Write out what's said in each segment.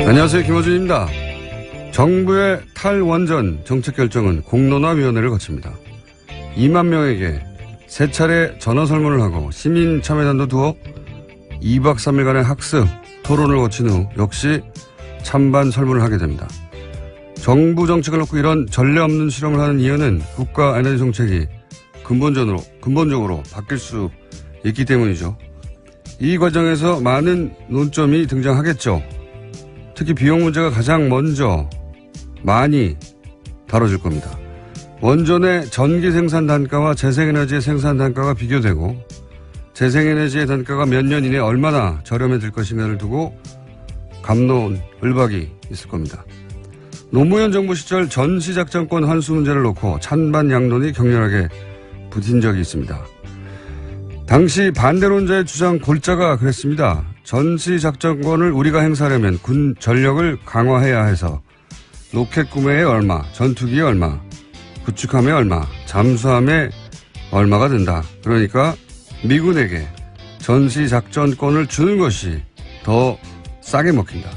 안녕하세요. 김어준입니다. 정부의 탈원전 정책 결정은 공론화위원회를 거칩니다. 2만 명에게 3차례 전화 설문을 하고 시민 참여단도 두어 2박 3일간의 학습, 토론을 거친 후 역시 찬반 설문을 하게 됩니다. 정부 정책을 놓고 이런 전례 없는 실험을 하는 이유는 국가 에너지 정책이 근본적으로 바뀔 수 있기 때문이죠. 이 과정에서 많은 논점이 등장하겠죠. 특히 비용 문제가 가장 먼저 많이 다뤄질 겁니다. 원전의 전기 생산 단가와 재생에너지의 생산 단가가 비교되고 재생에너지의 단가가 몇 년 이내에 얼마나 저렴해질 것인가를 두고 갑론을박이 있을 겁니다. 노무현 정부 시절 전시작전권 환수 문제를 놓고 찬반 양론이 격렬하게 붙은 적이 있습니다. 당시 반대론자의 주장 골자가 그랬습니다. 전시작전권을 우리가 행사하려면 군 전력을 강화해야 해서 로켓 구매에 얼마, 전투기에 얼마, 구축함에 얼마, 잠수함에 얼마가 든다. 그러니까 미군에게 전시작전권을 주는 것이 더 싸게 먹힌다.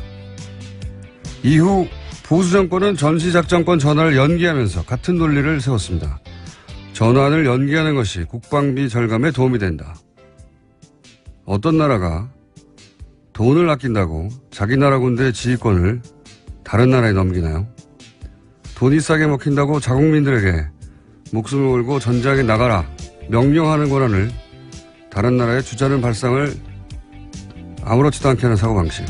이후 보수정권은 전시작전권 전환을 연기하면서 같은 논리를 세웠습니다. 전환을 연기하는 것이 국방비 절감에 도움이 된다. 어떤 나라가 돈을 아낀다고 자기 나라 군대의 지휘권을 다른 나라에 넘기나요? 돈이 싸게 먹힌다고 자국민들에게 목숨을 걸고 전장에 나가라 명령하는 권한을 다른 나라에 주자는 발상을 아무렇지도 않게 하는 사고방식.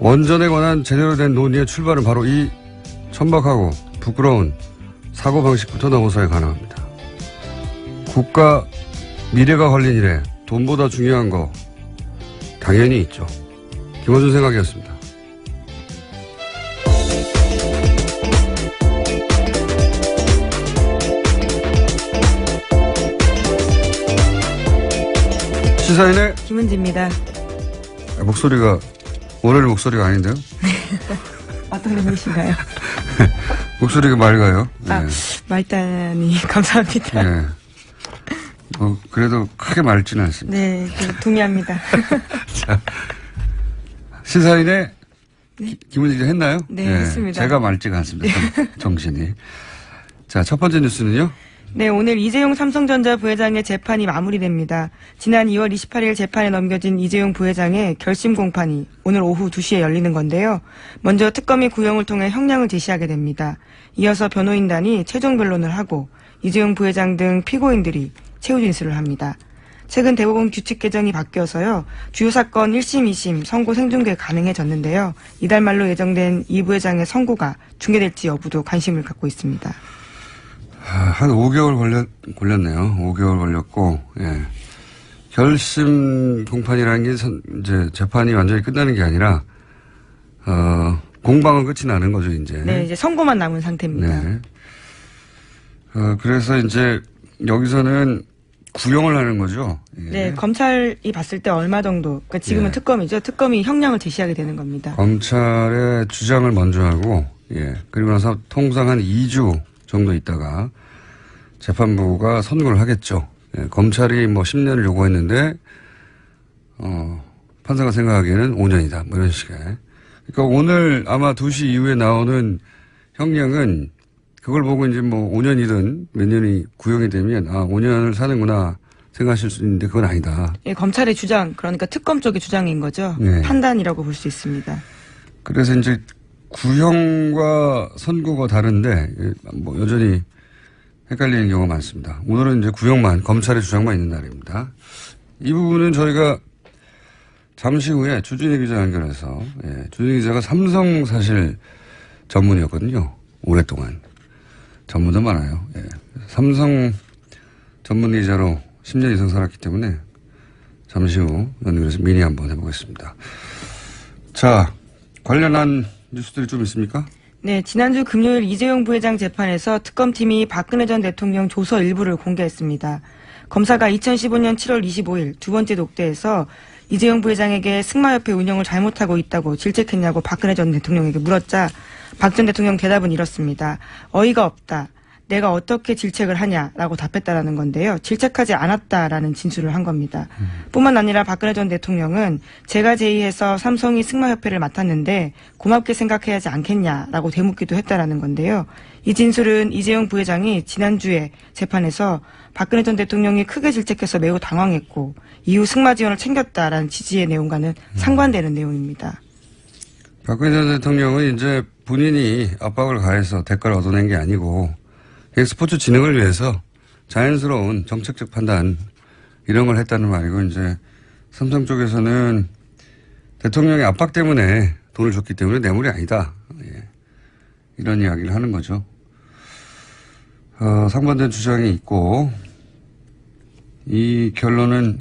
원전에 관한 제대로 된 논의의 출발은 바로 이 천박하고 부끄러운 사고방식부터 넘어서야 가능합니다. 국가 미래가 걸린 일에 돈보다 중요한 거 당연히 있죠. 김어준 생각이었습니다. 시사인의 김은지입니다. 목소리가 월요일 목소리가 아닌데요? 어떤 의미신가요? 목소리가 맑아요. 네. 맑다니 감사합니다. 네. 그래도 크게 맑지는 않습니다. 네, 동의합니다. 자, 시사인의 네? 김은지 기자 했나요? 네, 했습니다. 제가 맑지가 않습니다. 정신이. 자, 첫 번째 뉴스는요? 네, 오늘 이재용 삼성전자 부회장의 재판이 마무리됩니다. 지난 2월 28일 재판에 넘겨진 이재용 부회장의 결심 공판이 오늘 오후 2시에 열리는 건데요. 먼저 특검이 구형을 통해 형량을 제시하게 됩니다. 이어서 변호인단이 최종 변론을 하고 이재용 부회장 등 피고인들이 최후 진술을 합니다. 최근 대법원 규칙 개정이 바뀌어서요. 주요 사건 1심, 2심 선고 생중계 가능해졌는데요. 이달 말로 예정된 이 부회장의 선고가 중계될지 여부도 관심을 갖고 있습니다. 한 5개월 걸렸네요. 5개월 걸렸고, 예. 결심 공판이라는 게 이제 재판이 완전히 끝나는 게 아니라, 공방은 끝이 나는 거죠, 이제. 네, 이제 선고만 남은 상태입니다. 네. 그래서 이제 여기서는 구형을 하는 거죠. 예. 네, 검찰이 봤을 때 얼마 정도, 그러니까 지금은 예. 특검이죠. 특검이 형량을 제시하게 되는 겁니다. 검찰의 주장을 먼저 하고, 예. 그리고 나서 통상 한 2주 정도 있다가 재판부가 선고를 하겠죠. 예, 검찰이 뭐 10년을 요구했는데, 판사가 생각하기에는 5년이다. 뭐 이런 식의. 그러니까 오늘 아마 2시 이후에 나오는 형량은 그걸 보고 이제 뭐 5년이든 몇 년이 구형이 되면 5년을 사는구나 생각하실 수 있는데 그건 아니다. 예, 검찰의 주장, 그러니까 특검 쪽의 주장인 거죠. 네. 판단이라고 볼 수 있습니다. 그래서 이제 구형과 선고가 다른데 뭐 여전히 헷갈리는 경우가 많습니다. 오늘은 이제 구형만, 검찰의 주장만 있는 날입니다. 이 부분은 저희가 잠시 후에 주진희 기자 연결해서, 예, 주진희 기자가 삼성 사실 전문이었거든요. 오랫동안. 전문도 많아요. 예. 삼성 전문 기자로 10년 이상 살았기 때문에 잠시 후 연결해서 미니 한번 해보겠습니다. 자, 관련한 뉴스들이 좀 있습니까? 네, 지난주 금요일 이재용 부회장 재판에서 특검팀이 박근혜 전 대통령 조서 일부를 공개했습니다. 검사가 2015년 7월 25일 두 번째 독대에서 이재용 부회장에게 승마협회 운영을 잘못하고 있다고 질책했냐고 박근혜 전 대통령에게 물었자 박 전 대통령 대답은 이렇습니다. 어이가 없다. 내가 어떻게 질책을 하냐라고 답했다라는 건데요. 질책하지 않았다라는 진술을 한 겁니다. 뿐만 아니라 박근혜 전 대통령은 제가 제의해서 삼성이 승마협회를 맡았는데 고맙게 생각해야 하지 않겠냐라고 되묻기도 했다라는 건데요. 이 진술은 이재용 부회장이 지난주에 재판에서 박근혜 전 대통령이 크게 질책해서 매우 당황했고 이후 승마 지원을 챙겼다라는 취지의 내용과는 상반되는 내용입니다. 박근혜 전 대통령은 이제 본인이 압박을 가해서 대가를 얻어낸 게 아니고 스포츠 진흥을 위해서 자연스러운 정책적 판단 이런 걸 했다는 말이고 이제 삼성 쪽에서는 대통령의 압박 때문에 돈을 줬기 때문에 뇌물이 아니다. 예. 이런 이야기를 하는 거죠. 상반된 주장이 있고 이 결론은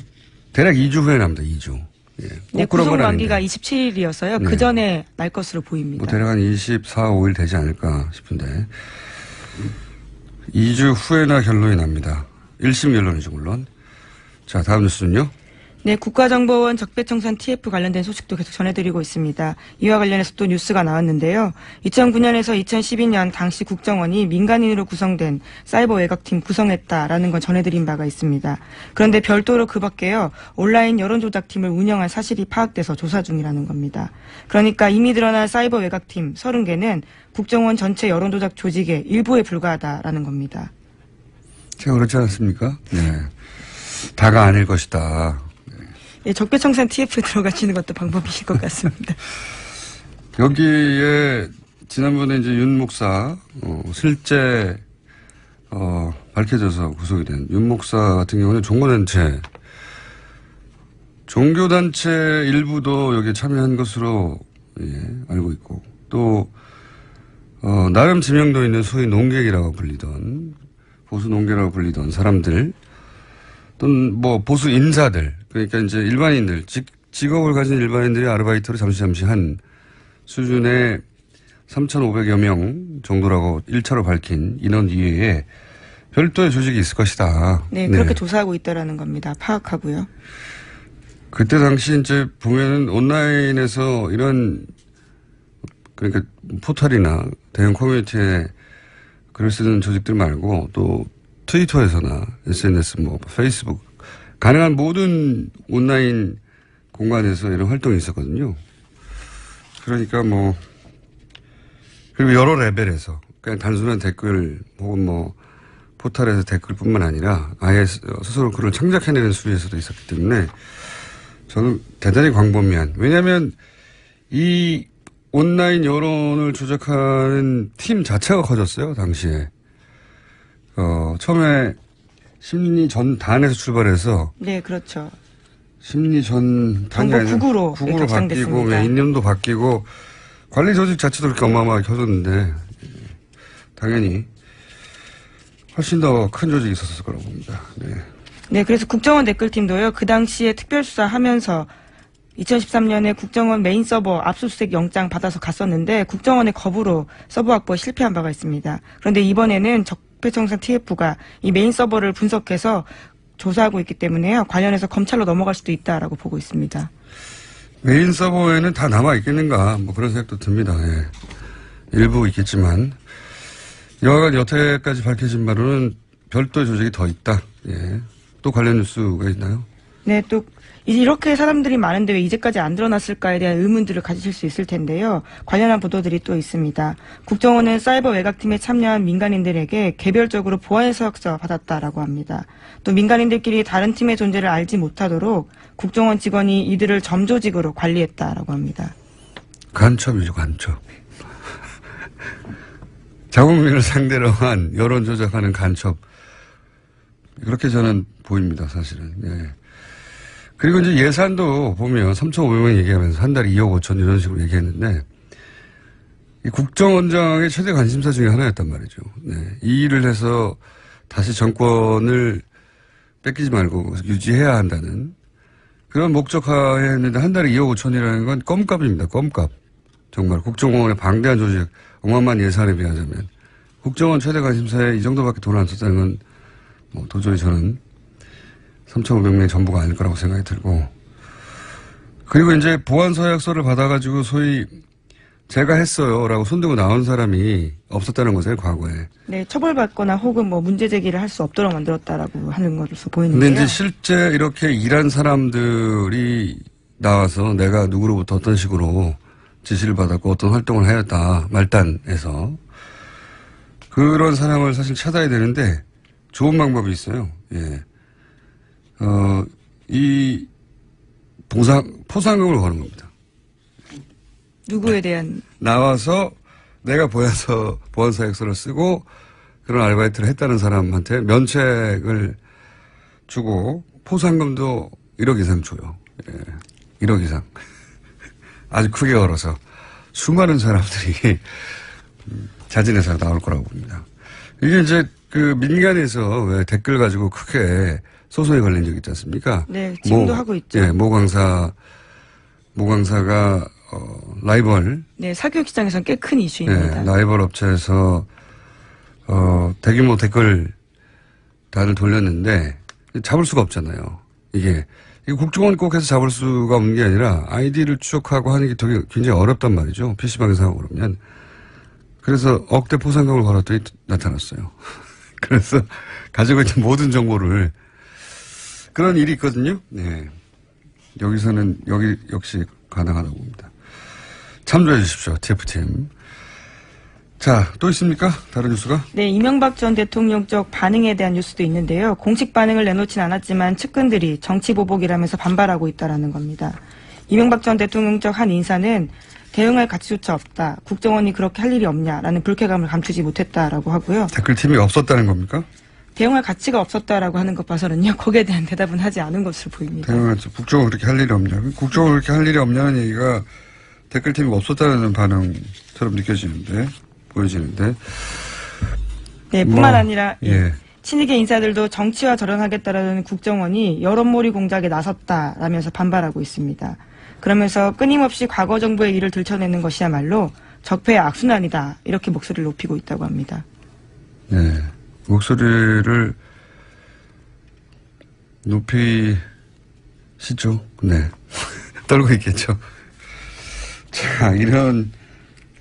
대략 2주 후에 납니다. 2주. 예. 네, 구속 만기가 27일이어서요. 네. 그 전에 날 것으로 보입니다. 뭐 대략 한 24, 5일 되지 않을까 싶은데 2주 후에나 결론이 납니다. 1심 결론이죠 물론. 자, 다음 뉴스는요. 네, 국가정보원 적폐청산 TF 관련된 소식도 계속 전해드리고 있습니다. 이와 관련해서 또 뉴스가 나왔는데요. 2009년에서 2012년 당시 국정원이 민간인으로 구성된 사이버 외곽팀 구성했다라는 건 전해드린 바가 있습니다. 그런데 별도로 그 밖에요. 온라인 여론조작팀을 운영한 사실이 파악돼서 조사 중이라는 겁니다. 그러니까 이미 드러난 사이버 외곽팀 30개는 국정원 전체 여론조작 조직의 일부에 불과하다라는 겁니다. 제가 그렇지 않습니까? 네. 다가 아닐 것이다. 예, 적폐청산 TF에 들어가시는 것도 방법이실 것 같습니다. 여기에 지난번에 이제 윤 목사 실제 밝혀져서 구속이 된 윤 목사 같은 경우는 종교단체 일부도 여기에 참여한 것으로 알고 있고 또 나름 지명도 있는 소위 농객이라고 불리던 보수 농객이라고 불리던 사람들 또는 뭐 보수 인사들 그러니까 이제 일반인들 직업을 가진 일반인들이 아르바이트로 잠시 한 수준의 3,500여 명 정도라고 1차로 밝힌 인원 이외에 별도의 조직이 있을 것이다. 네, 그렇게 조사하고 있다라는 겁니다. 파악하고요. 그때 당시 이제 보면은 온라인에서 이런 그러니까 포털이나 대형 커뮤니티에 글을 쓰는 조직들 말고 또 트위터에서나 SNS 뭐 페이스북 가능한 모든 온라인 공간에서 이런 활동이 있었거든요. 그러니까 뭐 그리고 여러 레벨에서 그냥 단순한 댓글 혹은 뭐 포털에서 댓글뿐만 아니라 아예 스스로 글을 창작해내는 수위에서도 있었기 때문에 저는 대단히 광범위한 왜냐하면 이 온라인 여론을 조작하는 팀 자체가 커졌어요 당시에. 처음에 심리 전단에서 출발해서. 네, 그렇죠. 심리 전단이 아니라 국으로 바뀌고, 이념도 바뀌고, 관리 조직 자체도 그렇게 어마어마하게 커졌는데, 당연히 훨씬 더 큰 조직이 있었을 거라고 봅니다. 네. 네, 그래서 국정원 댓글팀도요, 그 당시에 특별수사 하면서 2013년에 국정원 메인 서버 압수수색 영장 받아서 갔었는데, 국정원의 거부로 서버 확보에 실패한 바가 있습니다. 그런데 이번에는 적폐청산 TF가 이 메인 서버를 분석해서 조사하고 있기 때문에요. 관련해서 검찰로 넘어갈 수도 있다라고 보고 있습니다. 메인 서버에는 다 남아 있겠는가 뭐 그런 생각도 듭니다. 예. 일부 있겠지만 여하간 여태까지 밝혀진 바로는 별도의 조직이 더 있다. 예. 또 관련 뉴스가 있나요? 네, 또 이렇게 사람들이 많은데 왜 이제까지 안 드러났을까에 대한 의문들을 가지실 수 있을 텐데요. 관련한 보도들이 또 있습니다. 국정원은 사이버 외곽팀에 참여한 민간인들에게 개별적으로 보안 서약서 받았다라고 합니다. 또 민간인들끼리 다른 팀의 존재를 알지 못하도록 국정원 직원이 이들을 점조직으로 관리했다라고 합니다. 간첩이죠, 간첩. 자국민을 상대로 한 여론 조작하는 간첩. 그렇게 저는 보입니다, 사실은. 네. 그리고 이제 예산도 보면 3,500명 얘기하면서 한 달에 2억 5천 이런 식으로 얘기했는데 이 국정원장의 최대 관심사 중에 하나였단 말이죠. 네. 이 일을 해서 다시 정권을 뺏기지 말고 유지해야 한다는 그런 목적하에 했는데 한 달에 2억 5천이라는 건 껌값입니다. 껌값. 정말 국정원의 방대한 조직 어마어마한 예산에 비하자면 국정원 최대 관심사에 이 정도밖에 돈을 안 썼다는 건 뭐 도저히 저는 3,500명의 전부가 아닐 거라고 생각이 들고 그리고 이제 보안 서약서를 받아가지고 소위 제가 했어요라고 손들고 나온 사람이 없었다는 거죠, 과거에. 네, 처벌받거나 혹은 뭐 문제 제기를 할 수 없도록 만들었다라고 하는 것으로 보이는데요. 근데 이제 실제 이렇게 일한 사람들이 나와서 내가 누구로부터 어떤 식으로 지시를 받았고 어떤 활동을 하였다 말단에서 그런 사람을 사실 찾아야 되는데 좋은 방법이 있어요. 예. 이 포상금을 거는 겁니다. 누구에 대한 나와서 내가 보안사역서를 쓰고 그런 아르바이트를 했다는 사람한테 면책을 주고 포상금도 1억 이상 줘요. 예. 1억 이상. 아주 크게 걸어서 수많은 사람들이 자진해서 나올 거라고 봅니다. 이게 이제 그 민간에서 왜 댓글 가지고 크게 소송이 걸린 적 있지 않습니까? 네, 지금도 하고 있죠. 예, 모강사가 라이벌. 네, 사교육 시장에서는 꽤 큰 이슈입니다. 예, 라이벌 업체에서 대규모 댓글 다들 돌렸는데 잡을 수가 없잖아요. 이게 국정원 꼭 해서 잡을 수가 없는 게 아니라 아이디를 추적하고 하는 게 되게 굉장히 어렵단 말이죠. PC방에서 하고 그러면. 그래서 억대 포상금을 걸었더니 나타났어요. 그래서 가지고 있는 모든 정보를 그런 일이 있거든요. 네. 여기서는 여기 역시 가능하다고 봅니다. 참조해 주십시오. TF팀. 자, 또 있습니까? 다른 뉴스가? 네, 이명박 전 대통령 쪽 반응에 대한 뉴스도 있는데요. 공식 반응을 내놓진 않았지만 측근들이 정치보복이라면서 반발하고 있다라는 겁니다. 이명박 전 대통령 쪽 한 인사는 대응할 가치조차 없다. 국정원이 그렇게 할 일이 없냐라는 불쾌감을 감추지 못했다라고 하고요. 댓글팀이 없었다는 겁니까? 대응할 가치가 없었다라고 하는 것 봐서는요. 거기에 대한 대답은 하지 않은 것으로 보입니다. 대응하죠. 국정원 그렇게 할 일이 없냐. 국정원 그렇게 할 일이 없냐는 얘기가 댓글팀이 없었다는 반응처럼 보여지는데. 네, 뿐만 아니라 예. 친이계 인사들도 정치와 절연하겠다라는 국정원이 여론몰이 공작에 나섰다라면서 반발하고 있습니다. 그러면서 끊임없이 과거 정부의 일을 들춰내는 것이야말로 적폐의 악순환이다. 이렇게 목소리를 높이고 있다고 합니다. 네. 목소리를 높이시죠. 네. 떨고 있겠죠. 자, 이런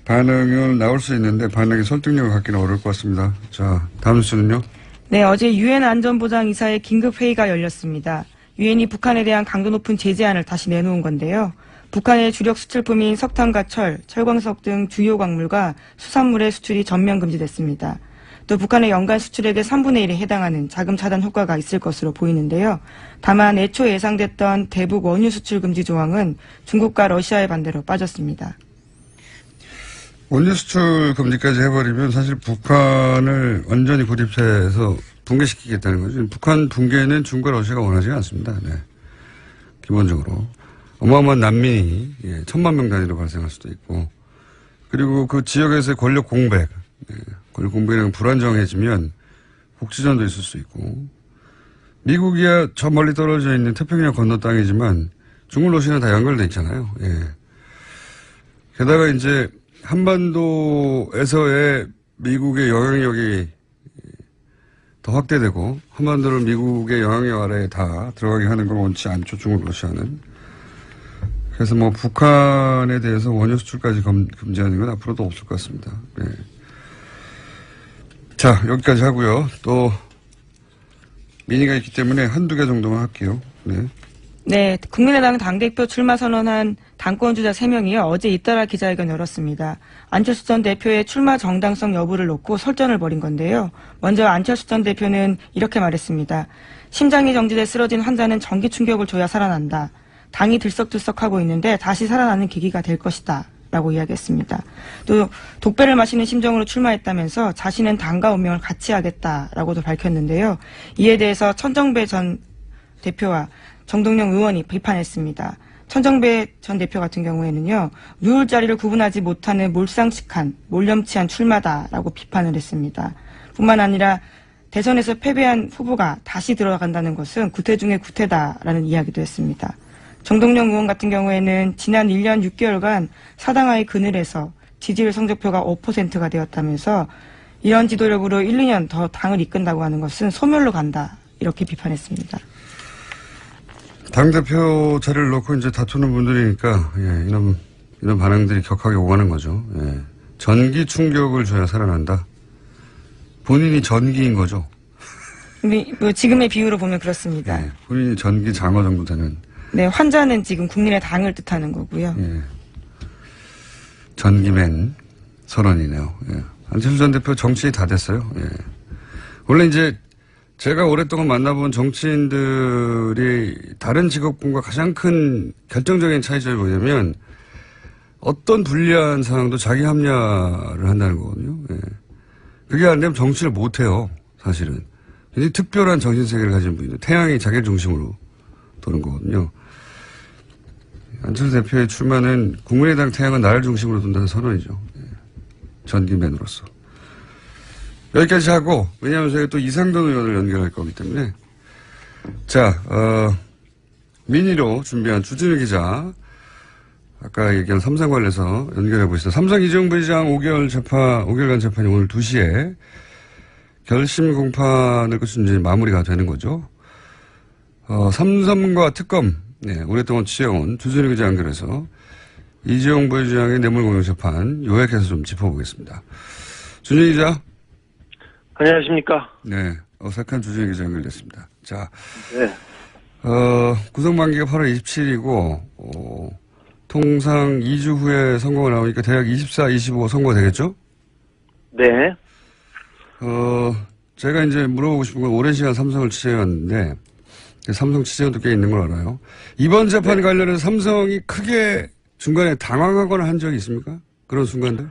반응은 나올 수 있는데 반응의 설득력을 갖기는 어려울 것 같습니다. 자, 다음 뉴스는요? 네, 어제 유엔 안전보장이사의 긴급회의가 열렸습니다. 유엔이 북한에 대한 강도 높은 제재안을 다시 내놓은 건데요. 북한의 주력 수출품인 석탄과 철, 철광석 등 주요 광물과 수산물의 수출이 전면 금지됐습니다. 또 북한의 연간 수출액의 3분의 1에 해당하는 자금 차단 효과가 있을 것으로 보이는데요. 다만 애초 예상됐던 대북 원유 수출 금지 조항은 중국과 러시아의 반대로 빠졌습니다. 원유 수출 금지까지 해버리면 사실 북한을 완전히 고립해서 붕괴시키겠다는 거죠. 북한 붕괴는 중국과 러시아가 원하지 않습니다. 네. 기본적으로. 어마어마한 난민이 1,000만 명 단위로 발생할 수도 있고 그리고 그 지역에서의 권력 공백, 권력 공백이 불안정해지면 국지전도 있을 수 있고 미국이야 저 멀리 떨어져 있는 태평양 건너 땅이지만 중국, 러시아는 다 연결돼 있잖아요. 예. 게다가 이제 한반도에서의 미국의 영향력이 더 확대되고 한반도를 미국의 영향력 아래에 다 들어가게 하는 걸 원치 않죠. 중국, 러시아는. 그래서 뭐 북한에 대해서 원유 수출까지 금지하는 건 앞으로도 없을 것 같습니다. 네. 자, 여기까지 하고요. 또 민의가 있기 때문에 한두 개 정도만 할게요. 네. 네, 국민의당 당대표 출마 선언한 당권주자 3명이요. 어제 잇따라 기자회견 열었습니다. 안철수 전 대표의 출마 정당성 여부를 놓고 설전을 벌인 건데요. 먼저 안철수 전 대표는 이렇게 말했습니다. 심장이 정지돼 쓰러진 환자는 전기 충격을 줘야 살아난다. 당이 들썩들썩하고 있는데 다시 살아나는 계기가 될 것이다. 라고 이야기했습니다. 또 독배를 마시는 심정으로 출마했다면서 자신은 당과 운명을 같이 하겠다라고도 밝혔는데요. 이에 대해서 천정배 전 대표와 정동영 의원이 비판했습니다. 천정배 전 대표 같은 경우에는요. 누울 자리를 구분하지 못하는 몰상식한, 몰염치한 출마다라고 비판을 했습니다. 뿐만 아니라 대선에서 패배한 후보가 다시 들어간다는 것은 구태 중의 구태다라는 이야기도 했습니다. 정동영 의원 같은 경우에는 지난 1년 6개월간 사당하의 그늘에서 지지율 성적표가 5%가 되었다면서 이런 지도력으로 1, 2년 더 당을 이끈다고 하는 것은 소멸로 간다. 이렇게 비판했습니다. 당대표 자리를 놓고 이제 다투는 분들이니까, 이런 반응들이 격하게 오가는 거죠. 예. 전기 충격을 줘야 살아난다. 본인이 전기인 거죠. 근데 뭐 지금의 비유로 보면 그렇습니다. 예. 본인이 전기 장어 정도 되는. 네, 환자는 지금 국민의 당을 뜻하는 거고요. 예. 전기맨 선언이네요. 예. 안철수 전 대표 정치인이 다 됐어요. 예. 원래 이제 제가 오랫동안 만나본 정치인들이 다른 직업군과 가장 큰 결정적인 차이점이 뭐냐면 어떤 불리한 상황도 자기 합리화를 한다는 거거든요. 예. 그게 안 되면 정치를 못 해요. 사실은. 굉장히 특별한 정신세계를 가진 분인데 태양이 자기를 중심으로 도는 거거든요. 안철수 대표의 출마는 국민의당 태양은 나를 중심으로 둔다는 선언이죠. 예. 전기맨으로서. 여기까지 하고, 왜냐하면 저희가 또 이상돈 의원을 연결할 거기 때문에. 자, 민의로 준비한 주진우 기자. 아까 얘기한 삼성 관련해서 연결해 보시죠. 삼성 이재용 부회장 5개월간 재판이 오늘 2시에 결심 공판을 끝으로 이제 마무리가 되는 거죠. 삼성과 특검, 네, 오랫동안 취해온 주진우 기자 연결해서 이재용 부회장의 뇌물공여 재판 요약해서 좀 짚어보겠습니다. 주진우 기자. 안녕하십니까. 네, 어색한 주진우 기자 연결됐습니다. 자, 네. 구속만기가 8월 27일이고, 통상 2주 후에 선고가 나오니까 대략 24, 25 선고가 되겠죠? 네. 제가 이제 물어보고 싶은 건 오랜 시간 삼성을 취재해왔는데, 삼성 취재원도 꽤 있는 걸 알아요. 이번 재판 관련해서 삼성이 크게 중간에 당황하거나 한 적이 있습니까? 그런 순간들?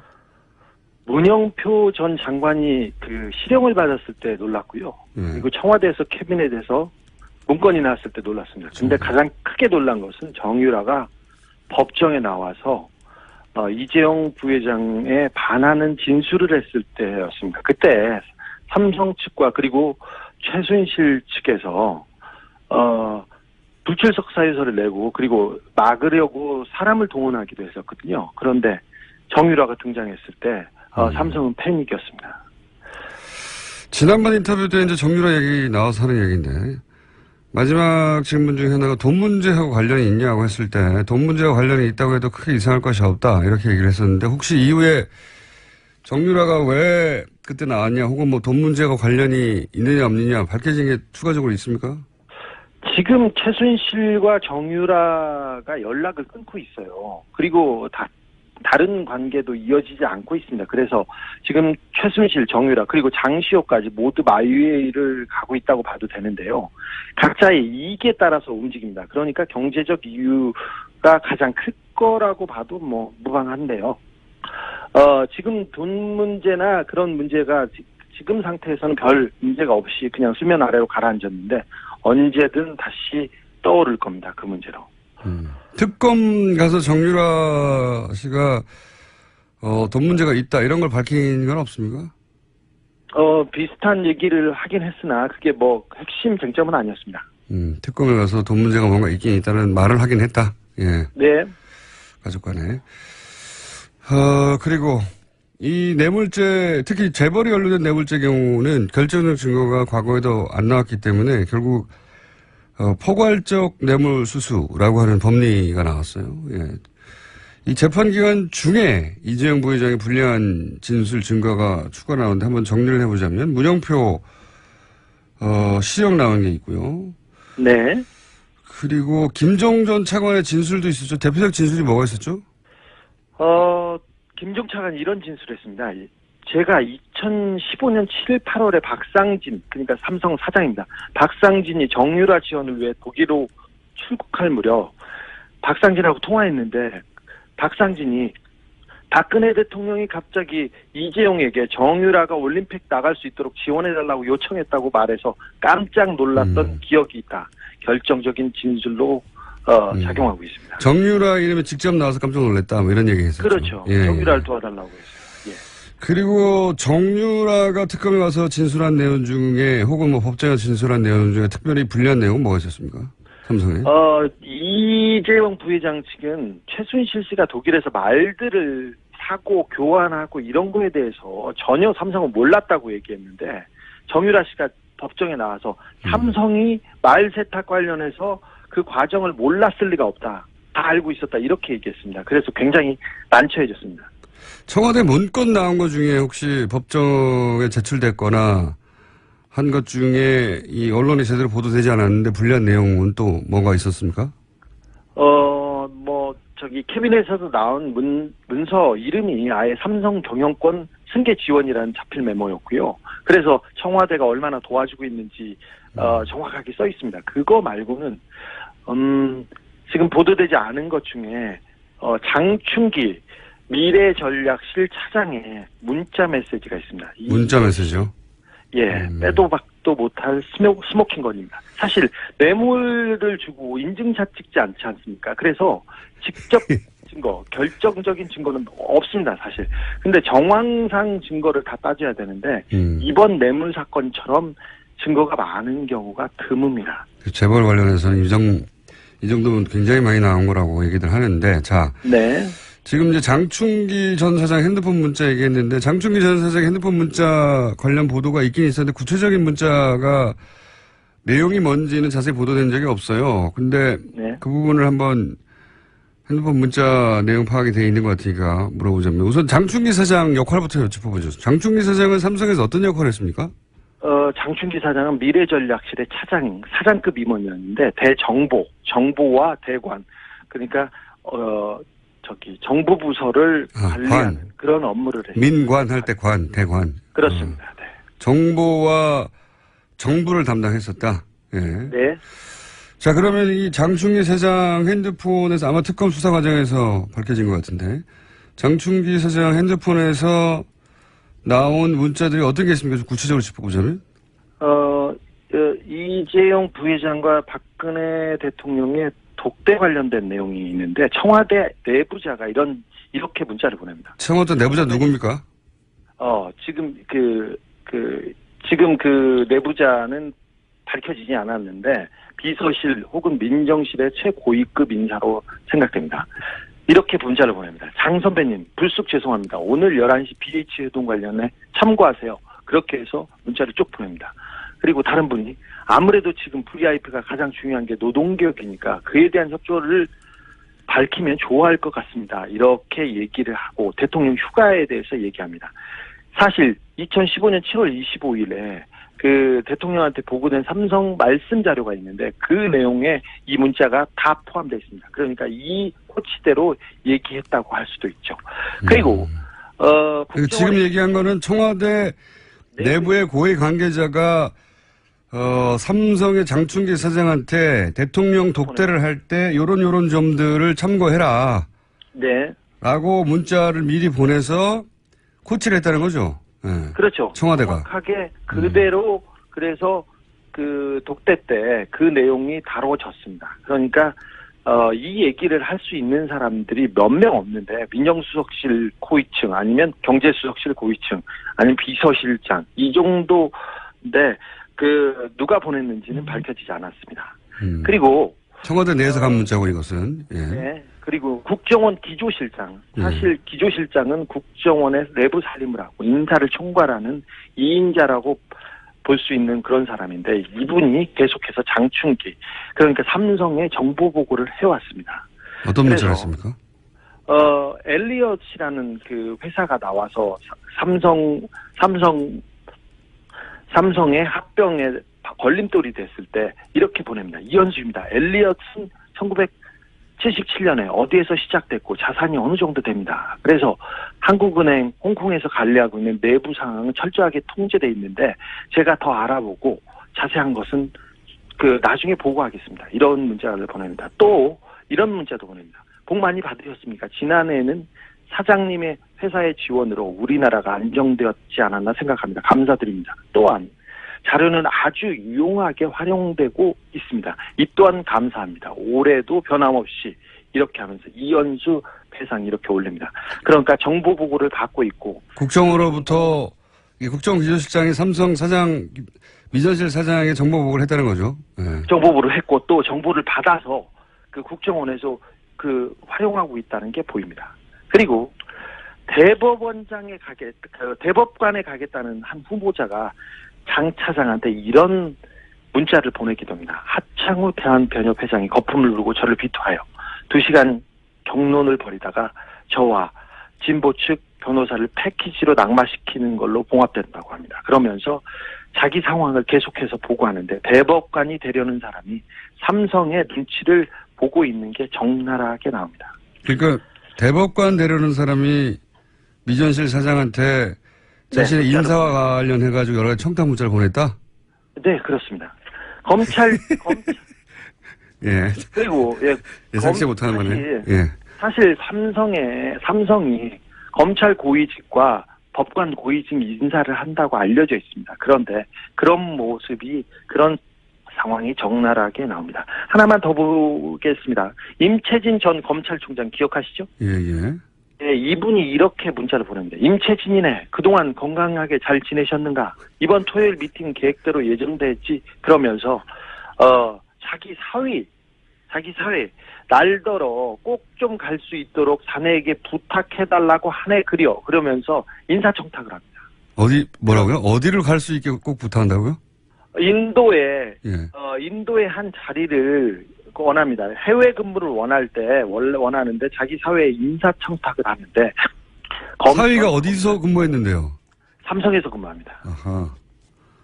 문영표 전 장관이 그 실형을 받았을 때 놀랐고요. 그리고 청와대에서 캐비넷에서 문건이 나왔을 때 놀랐습니다. 근데 가장 크게 놀란 것은 정유라가 법정에 나와서 이재용 부회장에 반하는 진술을 했을 때였습니다. 그때 삼성 측과 그리고 최순실 측에서 불출석 사유서를 내고 그리고 막으려고 사람을 동원하기도 했었거든요. 그런데 정유라가 등장했을 때 삼성은 패닉이었습니다. 지난번 인터뷰 때 이제 정유라 얘기 나와서 하는 얘기인데 마지막 질문 중에 하나가 돈 문제하고 관련이 있냐고 했을 때 돈 문제와 관련이 있다고 해도 크게 이상할 것이 없다 이렇게 얘기를 했었는데 혹시 이후에 정유라가 왜 그때 나왔냐 혹은 뭐 돈 문제와 관련이 있느냐 없느냐 밝혀진 게 추가적으로 있습니까? 지금 최순실과 정유라가 연락을 끊고 있어요. 그리고 다른 관계도 이어지지 않고 있습니다. 그래서 지금 최순실, 정유라 그리고 장시호까지 모두 마유회를 가고 있다고 봐도 되는데요. 각자의 이익에 따라서 움직입니다. 그러니까 경제적 이유가 가장 클 거라고 봐도 뭐 무방한데요. 지금 돈 문제나 그런 문제가 지금 상태에서는 별 문제가 없이 그냥 수면 아래로 가라앉았는데 언제든 다시 떠오를 겁니다. 그 문제로. 특검 가서 정유라 씨가 돈 문제가 있다 이런 걸 밝힌 건 없습니까? 비슷한 얘기를 하긴 했으나 그게 뭐 핵심 쟁점은 아니었습니다. 특검에 가서 돈 문제가 뭔가 있긴 있다는 말을 하긴 했다. 예. 네. 가족 간에. 그리고 이 뇌물죄, 특히 재벌이 연루된 뇌물죄 경우는 결정적 증거가 과거에도 안 나왔기 때문에 결국 포괄적 뇌물 수수라고 하는 법리가 나왔어요. 예. 이 재판 기간 중에 이재용 부회장의 불리한 진술 증거가 추가 나오는데 한번 정리를 해보자면 문영표 실형 나온 게 있고요. 네. 그리고 김종 전 차관의 진술도 있었죠. 대표적 진술이 뭐가 있었죠? 김종 차관이 이런 진술을 했습니다. 제가 2015년 7일 8월에 박상진, 그러니까 삼성 사장입니다. 박상진이 정유라 지원을 위해 독일로 출국할 무렵 박상진하고 통화했는데 박상진이 박근혜 대통령이 갑자기 이재용에게 정유라가 올림픽 나갈 수 있도록 지원해달라고 요청했다고 말해서 깜짝 놀랐던 기억이 있다. 결정적인 진술로 작용하고 있습니다. 정유라 이름에 직접 나와서 깜짝 놀랐다. 뭐 이런 얘기 했었죠. 그렇죠. 예. 정유라를 도와달라고 했어요. 예. 그리고 정유라가 특검에 와서 진술한 내용 중에 혹은 뭐 법정에 진술한 내용 중에 특별히 불리한 내용은 뭐가 있었습니까? 삼성에. 이재용 부회장 측은 최순실 씨가 독일에서 말들을 사고 교환하고 이런 거에 대해서 전혀 삼성은 몰랐다고 얘기했는데 정유라 씨가 법정에 나와서 삼성이 말 세탁 관련해서 그 과정을 몰랐을 리가 없다. 다 알고 있었다 이렇게 얘기했습니다. 그래서 굉장히 난처해졌습니다. 청와대 문건 나온 것 중에 혹시 법정에 제출됐거나 한 것 중에 이 언론이 제대로 보도되지 않았는데 불리한 내용은 또 뭐가 있었습니까? 캐비넷에서 나온 문서 이름이 아예 삼성 경영권 승계 지원이라는 자필 메모였고요. 그래서 청와대가 얼마나 도와주고 있는지 정확하게 써 있습니다. 그거 말고는 지금 보도되지 않은 것 중에 장충기 미래전략실 차장의 문자 메시지가 있습니다. 문자 메시지요? 예, 빼도 박도 못할 스모킹건입니다. 사실 뇌물을 주고 인증샷 찍지 않지 않습니까? 그래서 직접 증거, 결정적인 증거는 없습니다, 사실. 근데 정황상 증거를 다 따져야 되는데 이번 뇌물 사건처럼 증거가 많은 경우가 드뭅니다. 재벌 관련해서는 이 정도면 굉장히 많이 나온 거라고 얘기들 하는데, 자. 네. 지금 이제 장충기 전 사장 핸드폰 문자 얘기했는데, 장충기 전 사장 핸드폰 문자 관련 보도가 있긴 있었는데, 구체적인 문자가 내용이 뭔지는 자세히 보도된 적이 없어요. 근데 네. 그 부분을 한번 핸드폰 문자 내용 파악이 돼 있는 것 같으니까 물어보자면, 우선 장충기 사장 역할부터 여쭤보죠. 장충기 사장은 삼성에서 어떤 역할을 했습니까? 장충기 사장은 미래전략실의 사장급 임원이었는데, 정보와 대관, 그러니까, 정보부서를 관리하는 그런 업무를 했습니다. 민관 할 때 대관. 그렇습니다. 네. 정보와 정부를 담당했었다. 예. 네. 자, 그러면 이 장충기 사장 핸드폰에서 아마 특검 수사 과정에서 밝혀진 것 같은데, 장충기 사장 핸드폰에서 나온 문자들이 어떤 게 있습니까? 좀 구체적으로 짚어보자면? 이재용 부회장과 박근혜 대통령의 독대 관련된 내용이 있는데, 청와대 내부자가 이렇게 문자를 보냅니다. 청와대 내부자 누굽니까? 지금 지금 그 내부자는 밝혀지지 않았는데, 비서실 혹은 민정실의 최고위급 인사로 생각됩니다. 이렇게 문자를 보냅니다. 장 선배님, 불쑥 죄송합니다. 오늘 11시 BH 회동 관련해 참고하세요. 그렇게 해서 문자를 쭉 보냅니다. 그리고 다른 분이 아무래도 지금 VIP가 가장 중요한 게 노동개혁이니까 그에 대한 협조를 밝히면 좋아할 것 같습니다. 이렇게 얘기를 하고 대통령 휴가에 대해서 얘기합니다. 사실 2015년 7월 25일에 그 대통령한테 보고된 삼성 말씀 자료가 있는데 그 내용에 이 문자가 다 포함되어 있습니다. 그러니까 이 코치대로 얘기했다고 할 수도 있죠. 그리고 지금 얘기한 거는 청와대 내부의 고위 관계자가 삼성의 장충기 사장한테 대통령 독대를 할 때 요런 점들을 참고해라. 네. 라고 문자를 미리 보내서 코치를 했다는 거죠. 네. 그렇죠. 청와대가. 정확하게 그대로 그래서 그 독대 때 그 내용이 다뤄졌습니다. 그러니까 이 얘기를 할 수 있는 사람들이 몇 명 없는데 민정수석실 고위층 아니면 경제수석실 고위층 아니면 비서실장 이 정도인데 누가 보냈는지는 밝혀지지 않았습니다. 그리고 청와대 내에서 간 문자고 이것은. 예. 네. 그리고 국정원 기조실장. 사실 기조실장은 국정원의 내부 살림을 하고 인사를 총괄하는 2인자라고 볼 수 있는 그런 사람인데 이분이 계속해서 장충기 그러니까 삼성의 정보 보고를 해왔습니다. 어떤 문자를 했습니까? 엘리엇이라는 그 회사가 나와서 삼성의 합병에 걸림돌이 됐을 때 이렇게 보냅니다. 이현수입니다. 엘리엇은 1977년에 어디에서 시작됐고 자산이 어느 정도 됩니다. 그래서 한국은행 홍콩에서 관리하고 있는 내부 상황은 철저하게 통제돼 있는데 제가 더 알아보고 자세한 것은 나중에 보고하겠습니다. 이런 문자를 보냅니다. 또 이런 문자도 보냅니다. 복 많이 받으셨습니까? 지난해에는 사장님의 회사의 지원으로 우리나라가 안정되었지 않았나 생각합니다. 감사드립니다. 또한 자료는 아주 유용하게 활용되고 있습니다. 이 또한 감사합니다. 올해도 변함없이 이렇게 하면서 이현수 배상 이렇게 올립니다. 그러니까 정보 보고를 받고 있고 국정으로부터 국정기조실장이 삼성 사장 미전실 사장에게 정보 보고를 했다는 거죠. 네. 정보 보고를 했고 또 정보를 받아서 그 국정원에서 활용하고 있다는 게 보입니다. 그리고 대법관에 가겠다는 한 후보자가 장 차장한테 이런 문자를 보내기도 합니다. 하창우 대한변협회장이 거품을 누르고 저를 비토하여 2시간 경론을 벌이다가 저와 진보 측 변호사를 패키지로 낙마시키는 걸로 봉합된다고 합니다. 그러면서 자기 상황을 계속해서 보고하는데 대법관이 되려는 사람이 삼성의 눈치를 보고 있는 게 적나라하게 나옵니다. 그러니까 대법관 되려는 사람이 미전실 사장한테 자신의 인사와 관련해가지고 여러 가지 청탁 문자를 보냈다? 네, 그렇습니다. 검찰 예. 그리고 예상치 못하는 거네. 예. 사실 삼성이 검찰 고위직과 법관 고위직 인사를 한다고 알려져 있습니다. 그런데 그런 모습이 그런 상황이 적나라하게 나옵니다. 하나만 더 보겠습니다. 임채진 전 검찰총장 기억하시죠? 예. 네, 이분이 이렇게 문자를 보냅니다. 임채진이네. 그동안 건강하게 잘 지내셨는가? 이번 토요일 미팅 계획대로 예정됐지? 그러면서 자기 사위 날더러 꼭 좀 갈 수 있도록 자네에게 부탁해달라고 하네 그려. 그러면서 인사청탁을 합니다. 뭐라고요? 어디를 갈 수 있게 꼭 부탁한다고요? 인도에 예. 인도의 한 자리를 원합니다. 해외 근무를 원할 때 원래 원하는데 자기 사회에 인사청탁을 하는데 사위가 어디서 근무했는데요? 삼성에서 근무합니다. 아하.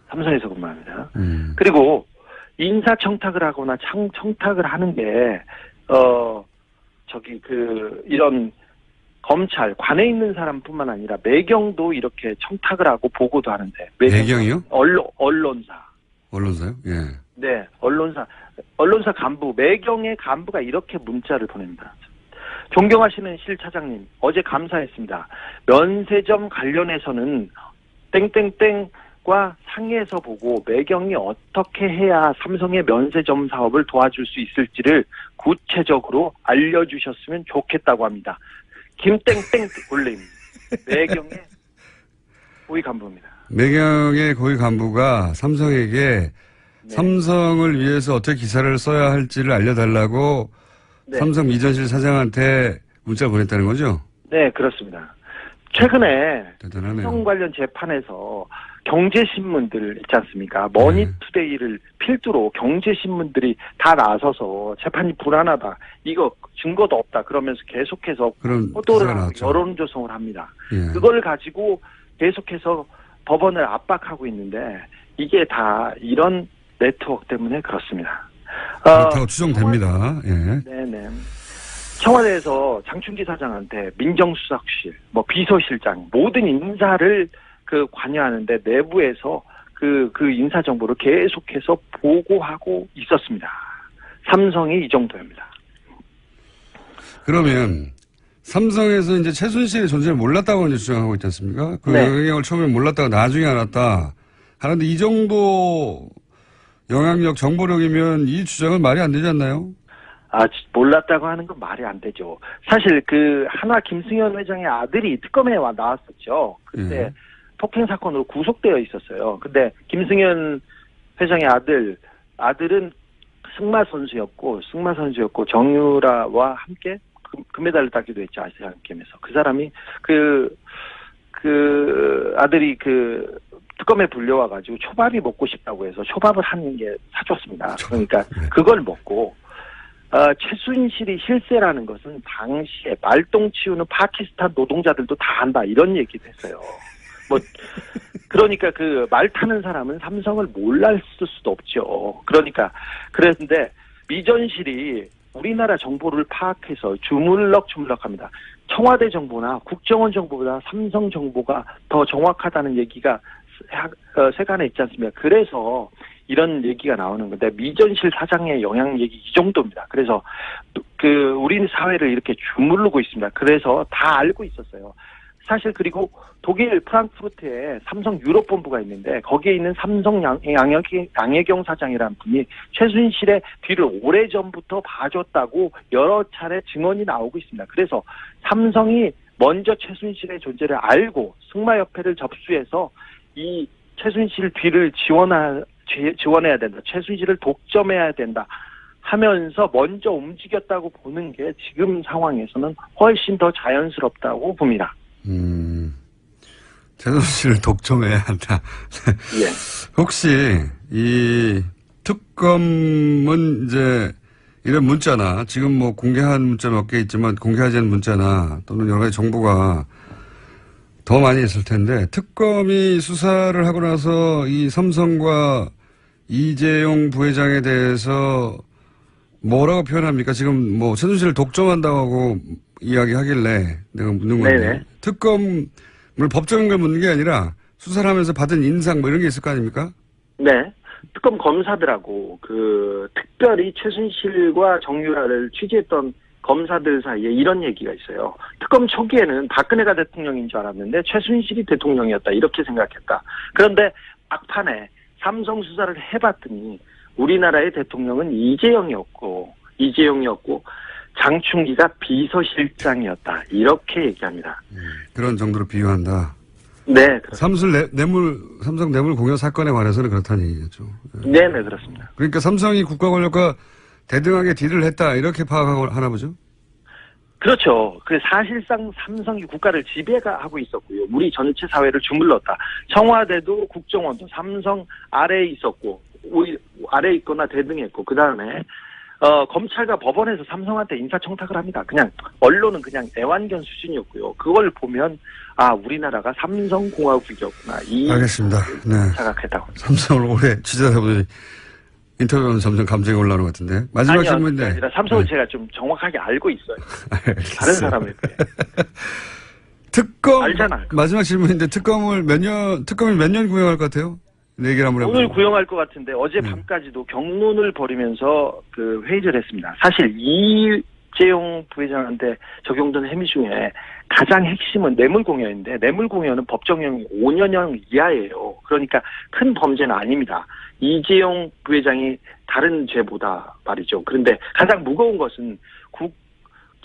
삼성에서 근무합니다. 그리고 인사청탁을 하거나 청탁을 하는 게 이런 검찰 관에 있는 사람뿐만 아니라 매경도 이렇게 청탁을 하고 보고도 하는데 매경이요? 언론사요? 예. 네, 언론사 간부 매경의 간부가 이렇게 문자를 보냅니다. 존경하시는 실 차장님, 어제 감사했습니다. 면세점 관련해서는 땡땡땡과 상의해서 보고 매경이 어떻게 해야 삼성의 면세점 사업을 도와줄 수 있을지를 구체적으로 알려주셨으면 좋겠다고 합니다. 김땡땡 올림 매경의 고위 간부입니다. 매경의 고위 간부가 삼성에게 삼성을 위해서 어떻게 기사를 써야 할지를 알려달라고 삼성 미전실 사장한테 문자를 보냈다는 거죠? 네, 그렇습니다. 최근에 대단하네요. 삼성 관련 재판에서 경제신문들 있지 않습니까? 머니투데이를 필두로 경제신문들이 다 나서서 재판이 불안하다. 이거 증거도 없다. 그러면서 계속해서 호도를 하고 여론조성을 합니다. 예. 그걸 가지고 계속해서 법원을 압박하고 있는데 이게 다 이런 네트워크 때문에 그렇습니다. 그렇다고 추정됩니다. 예. 네네. 청와대에서 장충기 사장한테 민정수석실, 비서실장 모든 인사를 관여하는데 내부에서 그 인사 정보를 계속해서 보고하고 있었습니다. 삼성이 이 정도입니다. 그러면 삼성에서 이제 최순실의 존재를 몰랐다고 이제 주장하고 있지 않습니까? 그 영향력을 처음에 몰랐다가 나중에 알았다 하는데 이 정도 영향력, 정보력이면 이 주장은 말이 안 되지 않나요? 몰랐다고 하는 건 말이 안 되죠. 사실 한화 김승현 회장의 아들이 특검에 나왔었죠. 그때 폭행 사건으로 구속되어 있었어요. 근데 김승현 회장의 아들은 승마 선수였고 정유라와 함께 금메달을 따기도 했죠. 아시안 게임에서. 그 사람이 아들이 특검에 불려와가지고 초밥이 먹고 싶다고 해서 초밥을 한 개 사줬습니다. 그러니까 그걸 먹고 최순실이 실세라는 것은 당시에 말똥 치우는 파키스탄 노동자들도 다 한다 이런 얘기도 했어요. 그러니까 말 타는 사람은 삼성을 몰랐을 수도 없죠. 그랬는데 미전실이 우리나라 정보를 파악해서 주물럭주물럭합니다. 청와대 정보나 국정원 정보보다 삼성 정보가 더 정확하다는 얘기가 세간에 있지 않습니까? 그래서 이런 얘기가 나오는 건데 미전실 사장의 영향 얘기 이 정도입니다. 그래서 우리 사회를 이렇게 주무르고 있습니다. 그래서 다 알고 있었어요. 사실 그리고 독일 프랑크푸르트에 삼성 유럽 본부가 있는데 거기에 있는 삼성 양혜경 사장이라는 분이 최순실의 뒤를 오래전부터 봐줬다고 여러 차례 증언이 나오고 있습니다. 그래서 삼성이 먼저 최순실의 존재를 알고 승마협회를 접수해서 이 최순실 뒤를 지원해야 된다. 최순실을 독점해야 된다. 하면서 먼저 움직였다고 보는 게 지금 상황에서는 훨씬 더 자연스럽다고 봅니다. 최순실을 독점해야 한다. 예. 혹시 이 특검은 이제 이런 문자나 지금 뭐 공개한 문자 몇 개 있지만 공개하지 않은 문자나 또는 여러 가지 정보가 더 많이 있을 텐데 특검이 수사를 하고 나서 이 삼성과 이재용 부회장에 대해서 뭐라고 표현합니까? 지금 뭐 최순실을 독점한다고 이야기하길래 내가 묻는 건데 네네. 특검을 법적인 걸 묻는 게 아니라 수사를 하면서 받은 인상 뭐 이런 게 있을 거 아닙니까? 네. 특검 검사들하고 특별히 최순실과 정유라를 취재했던 검사들 사이에 이런 얘기가 있어요. 특검 초기에는 박근혜가 대통령인 줄 알았는데 최순실이 대통령이었다 이렇게 생각했다. 그런데 막판에 삼성 수사를 해봤더니 우리나라의 대통령은 이재용이었고 장충기가 비서실장이었다 이렇게 얘기합니다. 그런 정도로 비유한다. 네, 삼성 뇌물 공여 사건에 관해서는 그렇다는 얘기죠. 네, 그렇습니다. 그러니까 삼성이 국가 권력과 대등하게 딜을 했다 이렇게 파악하나 보죠? 그렇죠. 사실상 삼성이 국가를 지배하고 있었고요. 우리 전체 사회를 주물렀다. 청와대도 국정원도 삼성 아래에 있었고 아래에 있거나 대등했고 그 다음에 검찰과 법원에서 삼성한테 인사청탁을 합니다. 그냥 언론은 그냥 애완견 수준이었고요. 그걸 보면 우리나라가 삼성공화국이었구나. 알겠습니다. 네. 생각했다고. 삼성을 오래 취재하다 보니 인터뷰하면 점점 감정이 올라오는 것 같은데. 마지막 질문인데. 아니라 삼성을 네. 제가 좀 정확하게 알고 있어요. 알겠어요. 다른 사람에 비해. 특검. 알잖아요. 마지막 질문인데 특검이 몇 년 구형할 것 같아요? 네 얘기를 한번 해보죠. 오늘 구형할 것 같은데 어제 밤까지도 경론을 벌이면서 회의를 했습니다. 사실 이재용 부회장한테 적용된 혐의 중에 가장 핵심은 뇌물공여인데 뇌물공여는 법정형이 5년형 이하예요. 그러니까 큰 범죄는 아닙니다. 이재용 부회장이 다른 죄보다 말이죠. 그런데 가장 무거운 것은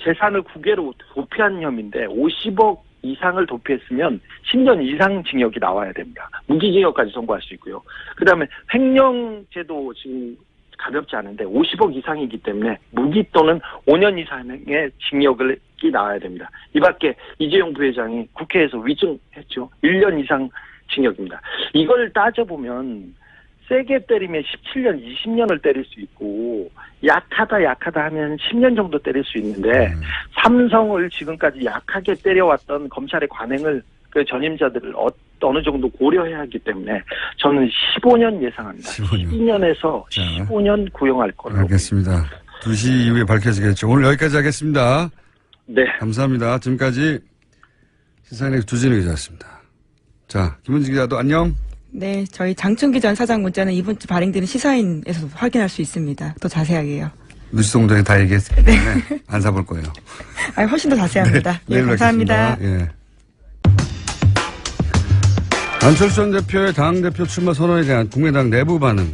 재산을 국외로 도피한 혐의인데 50억 이상을 도피했으면 10년 이상 징역이 나와야 됩니다. 무기징역까지 선고할 수 있고요. 그 다음에 횡령죄도 지금 가볍지 않은데 50억 이상이기 때문에 무기 또는 5년 이상의 징역이 나와야 됩니다. 이 밖에 이재용 부회장이 국회에서 위증했죠. 1년 이상 징역입니다. 이걸 따져보면 세게 때리면 17년, 20년을 때릴 수 있고 약하다 하면 10년 정도 때릴 수 있는데 삼성을 지금까지 약하게 때려왔던 검찰의 관행을 전임자들을 어느 정도 고려해야 하기 때문에 저는 15년 예상합니다. 12년에서 15년 구형할 거라고. 알겠습니다. 2시 이후에 밝혀지겠죠. 오늘 여기까지 하겠습니다. 네. 감사합니다. 지금까지 시사인의 주진우 기자였습니다. 자, 김은지 기자도 안녕. 네, 저희 장충기 전 사장 문자는 이번 주 발행되는 시사인에서 확인할 수 있습니다. 더 자세하게요. 뉴스공장에 다 얘기했기 때문에 안 사볼 거예요. 훨씬 더 자세합니다. 네, 예, 내일 감사합니다. 뵙겠습니다. 예. 안철수 전 대표의 당대표 출마 선언에 대한 국민의당 내부 반응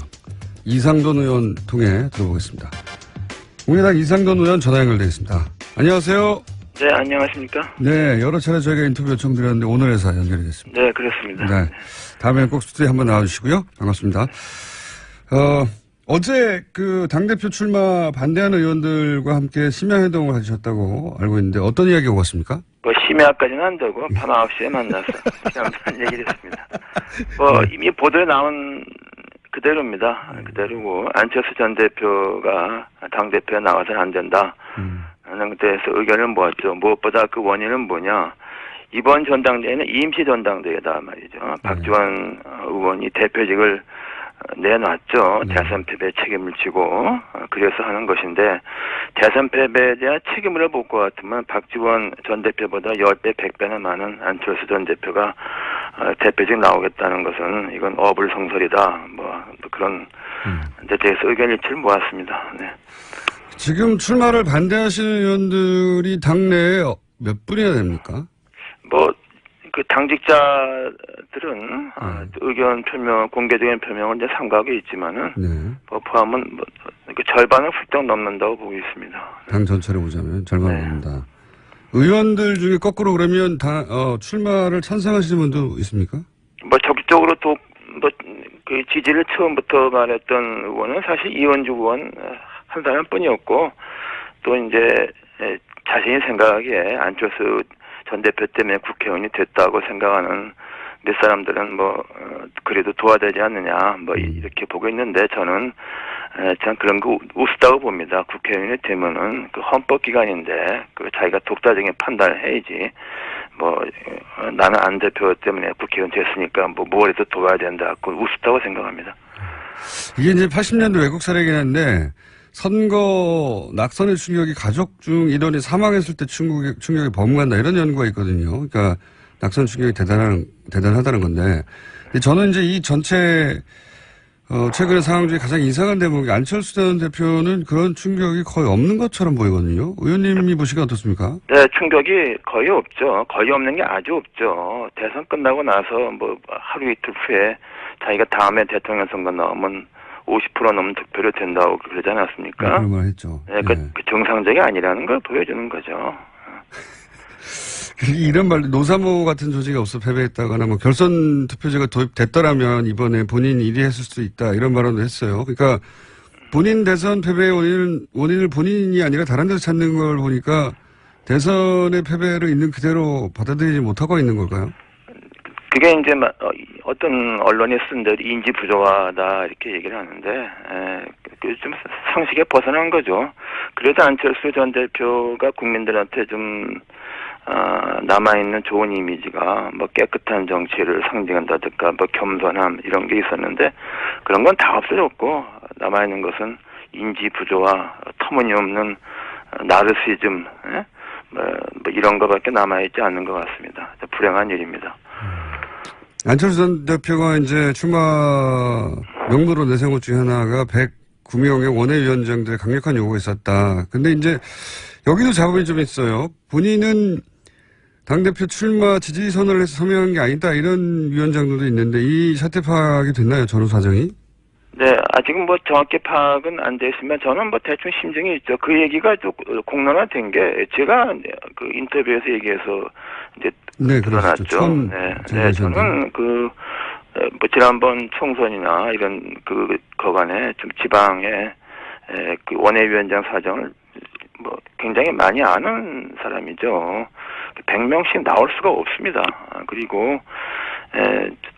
이상돈 의원 통해 들어보겠습니다. 국민의당 이상돈 의원 전화 연결되어 있습니다. 안녕하세요. 네, 안녕하십니까? 네, 여러 차례 저희가 인터뷰 요청드렸는데 오늘 해서 연결이 됐습니다. 네, 그렇습니다. 네. 다음에는 꼭 스튜디오에 한번 나와주시고요. 반갑습니다. 어제 당대표 출마 반대하는 의원들과 함께 심야회동을 하셨다고 알고 있는데 어떤 이야기가 오갔습니까? 심야까지는 안 되고 밤 9시에 만나서 그런 얘기를 했습니다. 이미 보도에 나온 그대로입니다. 그대로고 안철수 전 대표가 당대표에 나와서는 안 된다. 하는 데에서 의견을 모았죠. 무엇보다 그 원인은 뭐냐. 이번 전당대회는 임시 전당대회다 말이죠. 박지원 의원이 대표직을 내놨죠. 대선 패배 책임을 지고 그래서 하는 것인데 대선 패배에 대한 책임을 볼 것 같으면 박지원 전 대표보다 10배, 100배나 많은 안철수 전 대표가 대표직 나오겠다는 것은 이건 어불성설이다. 그런 데 대해서 의견 일치를 모았습니다. 네. 지금 출마를 반대하시는 의원들이 당내에 몇 분이나 됩니까? 당직자들은 의견 표명, 공개적인 표명은 이제 삼가하고 있지만은 포함은 절반을 훌쩍 넘는다고 보고 있습니다. 당 전체를 보자면 절반을 넘는다. 의원들 중에 거꾸로 그러면 출마를 찬성하시는 분도 있습니까? 적극적으로 그 지지를 처음부터 말했던 의원은 사실 이원주 의원 한 사람뿐이었고 또 이제 자신이 생각하기에 안철수 전 대표 때문에 국회의원이 됐다고 생각하는 몇 사람들은 그래도 도와되지 않느냐 이렇게 보고 있는데 저는 참 그런 거 우습다고 봅니다. 국회의원이 되면은 그 헌법기관인데 그 자기가 독자적인 판단을 해야지. 뭐 나는 안 대표 때문에 국회의원 됐으니까 뭐 뭐라도 도와야 된다. 그건 우습다고 생각합니다. 이게 이제 80년대 외국 사례긴 한데 선거 낙선의 충격이 가족 중 일원이 사망했을 때 충격이 범간다 이런 연구가 있거든요. 그러니까 낙선 충격이 대단하다는 건데 근데 저는 이제 이 전체 최근의 상황 중에 가장 이상한 대목이 안철수 전 대표는 그런 충격이 거의 없는 것처럼 보이거든요. 의원님이 보시기에 어떻습니까? 네, 충격이 거의 없죠. 거의 없는 게 아주 없죠. 대선 끝나고 나서 뭐 하루 이틀 후에 자기가 다음에 대통령 선거 나오면 50% 넘는 득표를 된다고 그러지 않았습니까? 네, 그런 말 했죠. 네, 그 정상적이 아니라는 걸 보여주는 거죠. 이런 말, 노사모 같은 조직이 없어 패배했다거나 뭐 결선 투표제가 도입됐더라면 이번에 본인이 1위 했을 수도 있다. 이런 발언도 했어요. 그러니까 본인 대선 패배의 원인을 본인이 아니라 다른 데서 찾는 걸 보니까 대선의 패배를 있는 그대로 받아들이지 못하고 있는 걸까요? 그게 이제 어떤 언론이 쓴 대로 인지 부조화다 이렇게 얘기를 하는데 좀 상식에 벗어난 거죠. 그래도 안철수 전 대표가 국민들한테 좀 남아있는 좋은 이미지가 뭐 깨끗한 정치를 상징한다든가 뭐 겸손함 이런 게 있었는데 그런 건 다 없어졌고 남아있는 것은 인지 부조화, 터무니없는 나르시즘, 뭐 이런 거밖에 남아있지 않는 것 같습니다. 불행한 일입니다. 안철수 전 대표가 이제 출마 명부로 내세운 것 중에 하나가 109명의 원외위원장들의 강력한 요구가 있었다. 근데 이제 여기도 잡음이 좀 있어요. 본인은 당대표 출마 지지 선언을 해서 서명한 게 아니다. 이런 위원장들도 있는데 이 사태 파악이 됐나요? 전후 사정이? 네, 아직은 뭐 정확히 파악은 안 돼 있으면 저는 뭐 대충 심증이 있죠. 그 얘기가 좀 공론화된 게 제가 그 인터뷰에서 얘기해서 이제 네, 드러났죠. 처음 네, 저는 뭐 지난번 총선이나 이런 거간에 좀 지방의 그 원외위원장 사정을 뭐 굉장히 많이 아는 사람이죠. 100명씩 나올 수가 없습니다. 그리고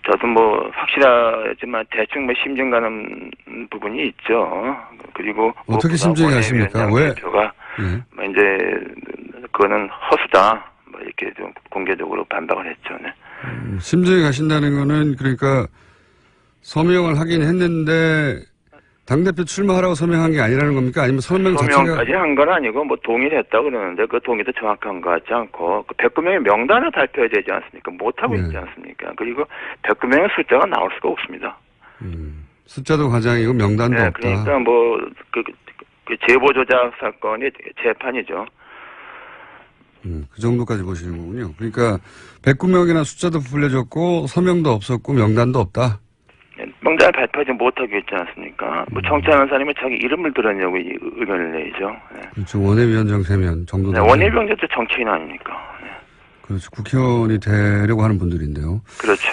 저도 뭐 확실하지만 대충 뭐 심증 가는 부분이 있죠. 그리고 어떻게 심증이 가십니까? 왜? 대표가 뭐 이제 그거는 허수다. 뭐 이렇게 좀 공개적으로 반박을 했죠. 네. 심증이 가신다는 거는 그러니까 서명을 하긴 했는데 당대표 출마하라고 서명한 게 아니라는 겁니까? 아니면 서명까지 한 건 아니고 뭐 동의를 했다고 그러는데 그 동의도 정확한 것 같지 않고 그 109명의 명단을 발표해야 되지 않습니까? 못하고 있지 않습니까? 그리고 109명의 숫자가 나올 수가 없습니다. 숫자도 과장이고 명단도 네, 없다. 그러니까 뭐 그 제보 조작 사건이 재판이죠. 그 정도까지 보시는 거군요. 그러니까 109명이나 숫자도 불려졌고 서명도 없었고 명단도 없다. 명단을 발표하지 못하게 했지 않습니까? 뭐 정치하는 사람이 자기 이름을 들었냐고 의견을 내죠. 네. 그렇죠. 원외위원장 3명 정도. 네, 원외위원장도 정치인 아닙니까? 네. 그렇죠. 국회의원이 되려고 하는 분들인데요. 그렇죠.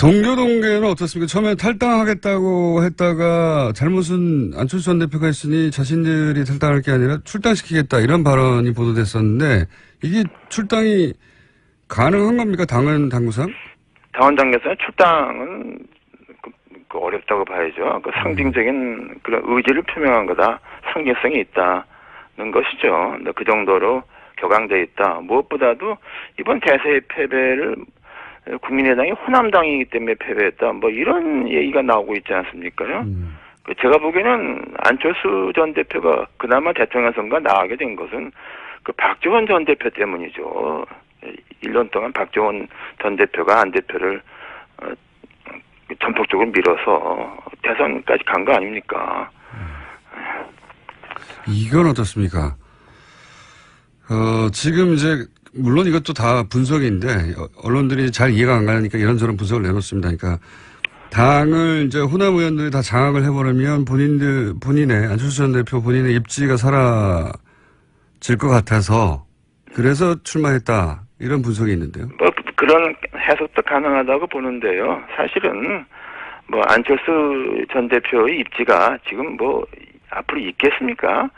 동교동계는 어떻습니까? 처음에 탈당하겠다고 했다가 잘못은 안철수 전 대표가 했으니 자신들이 탈당할 게 아니라 출당시키겠다 이런 발언이 보도됐었는데 이게 출당이 가능한 겁니까? 당구상? 당원 당에서는 출당은 어렵다고 봐야죠. 그 상징적인 그런 의지를 표명한 거다. 상징성이 있다는 것이죠. 그 정도로 격앙돼 있다. 무엇보다도 이번 대세의 패배를 국민의당이 호남당이기 때문에 패배했다. 뭐 이런 얘기가 나오고 있지 않습니까요? 제가 보기에는 안철수 전 대표가 그나마 대통령 선거 나가게 된 것은 그 박지원 전 대표 때문이죠. 1년 동안 박지원 전 대표가 안 대표를 전폭적으로 밀어서 대선까지 간 거 아닙니까? 이건 어떻습니까? 지금 이제 물론 이것도 다 분석인데 언론들이 잘 이해가 안 가니까 이런저런 분석을 내놓습니다. 그러니까 당을 이제 호남 의원들이 다 장악을 해버리면 본인의 안철수 전 대표 본인의 입지가 사라질 것 같아서 그래서 출마했다 이런 분석이 있는데요. 뭐 그런 해석도 가능하다고 보는데요. 사실은 뭐 안철수 전 대표의 입지가 지금 뭐 앞으로 있겠습니까?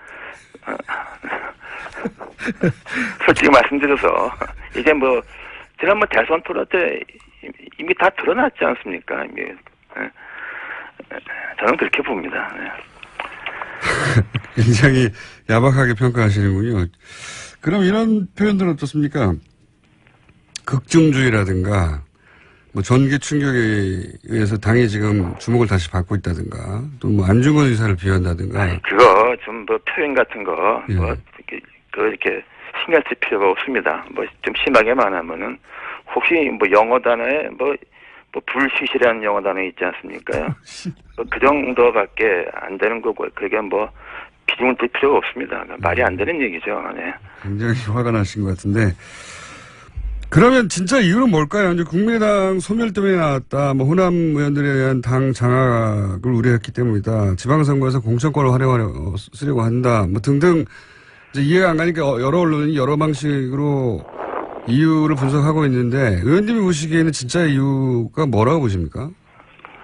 솔직히 말씀드려서 이제 뭐 지난번 대선 토론 때 이미 다 드러났지 않습니까? 이미 저는 그렇게 봅니다. 네. 굉장히 야박하게 평가하시는군요. 그럼 이런 표현들은 어떻습니까? 극중주의라든가 뭐 전기 충격에 의해서 당이 지금 주목을 다시 받고 있다든가 또 뭐 안중근 의사를 비한다든가. 아니, 그거 좀 뭐 표현 같은 거 예. 뭐 이렇게 신경 쓸 필요가 없습니다. 뭐 좀 심하게 말하면은 혹시 뭐 영어 단어에 뭐 불시시라는 영어 단어 있지 않습니까? 그 정도밖에 안 되는 거고 그게 뭐 비중을 둘 필요가 없습니다. 말이 안 되는 얘기죠. 네. 굉장히 화가 나신 것 같은데. 그러면 진짜 이유는 뭘까요? 이제 국민의당 소멸 때문에 나왔다. 뭐 호남 의원들에 대한 당 장악을 우려했기 때문이다. 지방선거에서 공천권을 활용하려 쓰려고 한다. 뭐 등등 이제 이해가 안 가니까 여러 언론이 여러 방식으로 이유를 분석하고 있는데 의원님이 보시기에는 진짜 이유가 뭐라고 보십니까?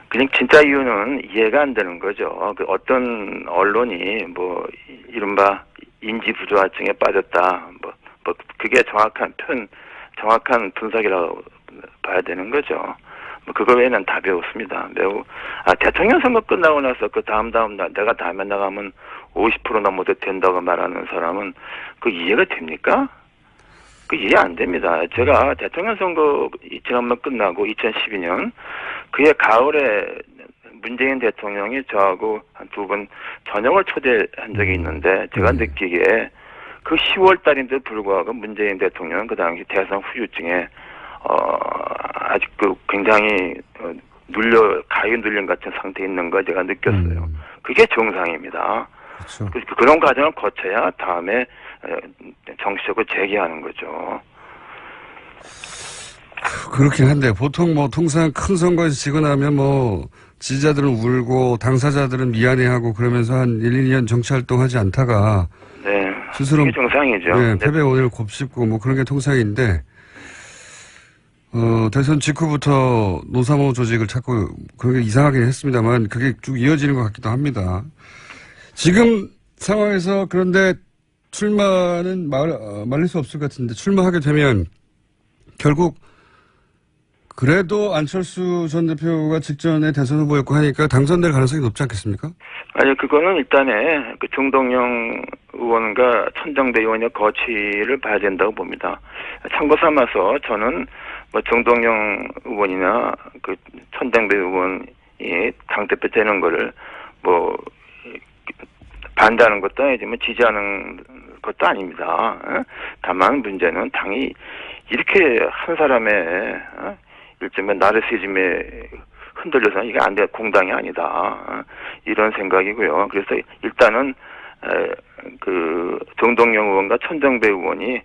그냥 진짜 이유는 이해가 안 되는 거죠. 그 어떤 언론이 뭐 이른바 인지 부조화증에 빠졌다. 뭐 그게 정확한 분석이라고 봐야 되는 거죠. 뭐 그거 외에는 답이 없습니다. 대통령 선거 끝나고 나서 그 다음 날 내가 다음에 나가면 50% 넘어도 된다고 말하는 사람은 그 이해가 됩니까? 그 이해 안 됩니다. 제가 대통령 선거 지난번 끝나고 2012년 그해 가을에 문재인 대통령이 저하고 한 2번 저녁을 초대한 적이 있는데 제가 느끼기에 그 10월 달인데도 불구하고 문재인 대통령은 그 당시 대선 후유증에 아직 그 굉장히 가위 눌린 같은 상태에 있는 걸 제가 느꼈어요. 그게 정상입니다. 그렇죠. 그런 과정을 거쳐야 다음에 정치적으로 재개하는 거죠. 그렇긴 한데 보통 뭐 통상 큰 선거에서 지고 나면 뭐 지지자들은 울고 당사자들은 미안해하고 그러면서 한 1, 2년 정치활동하지 않다가 네, 스스로 그게 정상이죠. 네, 패배 원인을 곱씹고 뭐 그런 게 통상인데 대선 직후부터 노사모 조직을 찾고 그런 게 이상하긴 했습니다만 그게 쭉 이어지는 것 같기도 합니다. 지금 상황에서 그런데 출마는 말릴 수 없을 것 같은데 출마하게 되면 결국 그래도 안철수 전 대표가 직전에 대선 후보였고 하니까 당선될 가능성이 높지 않겠습니까? 아니, 그거는 일단에 그 정동영 의원과 천정배 의원의 거취를 봐야 된다고 봅니다. 참고 삼아서 저는 뭐 정동영 의원이나 그 천정배 의원이 당대표 되는 거를 뭐 반대하는 것도 아니지만 지지하는 것도 아닙니다. 다만 문제는 당이 이렇게 한 사람의 일종의 나르시즘에 흔들려서 이게 안 돼, 공당이 아니다. 이런 생각이고요. 그래서 일단은 그 정동영 의원과 천정배 의원이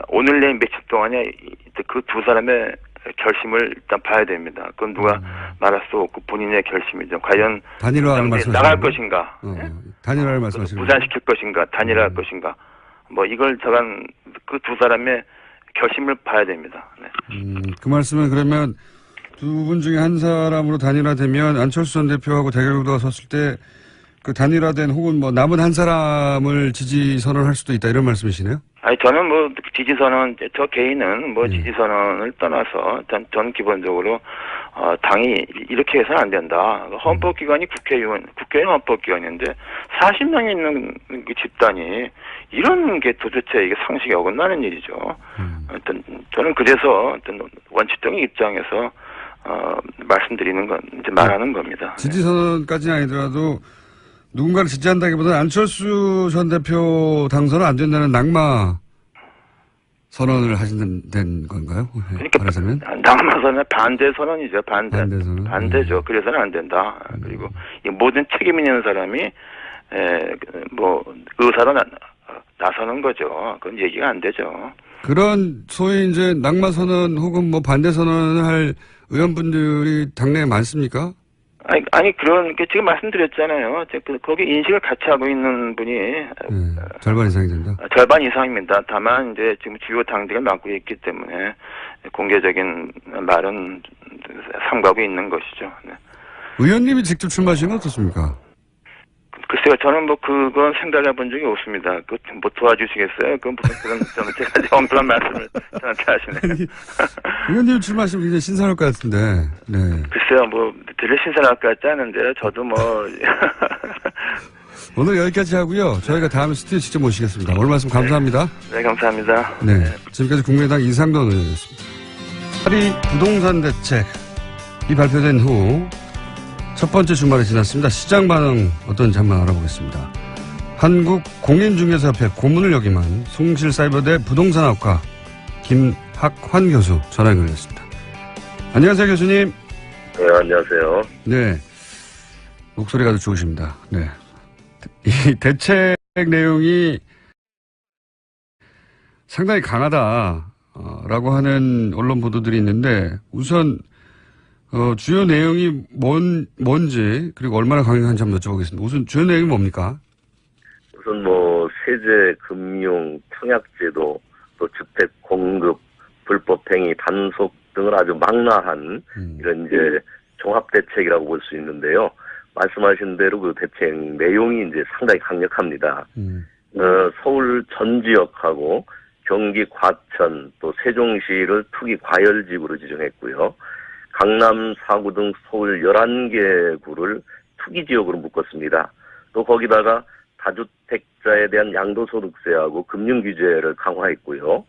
오늘 내일 며칠 동안에 그 두 사람의 결심을 일단 봐야 됩니다. 그건 누가 말할 수 없고 본인의 결심이죠. 과연 단일화를 나갈 것인가, 단일화를 말씀하시는 무산시킬 것인가, 단일화할 것인가, 뭐 이걸 저간 그 두 사람의 결심을 봐야 됩니다. 네. 그 말씀은 그러면 두 분 중에 한 사람으로 단일화되면 안철수 전 대표하고 대결구도가 섰을 때 그 단일화된 혹은 뭐 남은 한 사람을 지지 선언할 수도 있다 이런 말씀이시네요? 아니 저는 뭐 지지 선언 저 개인은 뭐 지지 선언을 떠나서 전 기본적으로 당이 이렇게 해서는 안 된다. 헌법기관이 국회의원 헌법기관인데 40명이 있는 그 집단이 이런 게 도대체 이게 상식에 어긋나는 일이죠. 하여튼 저는 그래서 어떤 원칙적인 입장에서 말씀드리는 건 이제 말하는 겁니다. 지지 선언까지는 아니더라도 누군가를 지지한다기보다는 안철수 전 대표 당선은 안 된다는 낙마 선언을 하신다는 건가요? 그러니까 말하자면? 낙마 선언 반대 선언이죠. 반대선언. 반대죠. 그래서는 안 된다. 그리고 이 모든 책임 있는 사람이 뭐 의사로 나서는 거죠. 그건 얘기가 안 되죠. 그런 소위 이제 낙마 선언 혹은 뭐 반대 선언을 할 의원분들이 당내에 많습니까? 아니 그런 게 지금 말씀드렸잖아요. 거기 인식을 같이 하고 있는 분이 절반 이상이 된다. 절반 이상입니다. 다만 이제 지금 주요 당직을 맡고 있기 때문에 공개적인 말은 삼가고 있는 것이죠. 네. 의원님이 직접 출마하시면 어떻습니까? 글쎄요, 저는 뭐 그건 생각해 본 적이 없습니다. 그 뭐 도와주시겠어요? 그건 무슨 그런 제가 엄청난 말씀을 저한테 하시네요. 의원님 출마하시면 굉장히 신선할 것 같은데. 네. 글쎄요, 뭐 되게 신선할 것 같지 않은데요. 저도 뭐 오늘 여기까지 하고요. 저희가 다음에 스튜디오 직접 모시겠습니다. 오늘 말씀 감사합니다. 네, 감사합니다. 네. 지금까지 국민의당 이상돈 의원이었습니다. 파리 부동산 대책이 발표된 후 첫 번째 주말이 지났습니다. 시장 반응 어떤지 한번 알아보겠습니다. 한국공인중개사협회 고문을 역임한 송실사이버대 부동산학과 김학환 교수 전화 연결했습니다. 안녕하세요, 교수님. 네, 안녕하세요. 네. 목소리가 아주 좋으십니다. 네. 이 대책 내용이 상당히 강하다라고 하는 언론 보도들이 있는데 우선 주요 내용이 뭔지 그리고 얼마나 강력한지 한번 여쭤보겠습니다. 우선 주요 내용이 뭡니까? 우선 뭐 세제, 금융, 청약제도, 또 주택 공급, 불법행위, 단속 등을 아주 망라한 이런 이제 종합 대책이라고 볼 수 있는데요. 말씀하신 대로 그 대책 내용이 이제 상당히 강력합니다. 서울 전 지역하고 경기 과천 또 세종시를 투기 과열지구로 지정했고요. 강남 4구 등 서울 11개 구를 투기 지역으로 묶었습니다. 또 거기다가 다주택자에 대한 양도소득세하고 금융 규제를 강화했고요.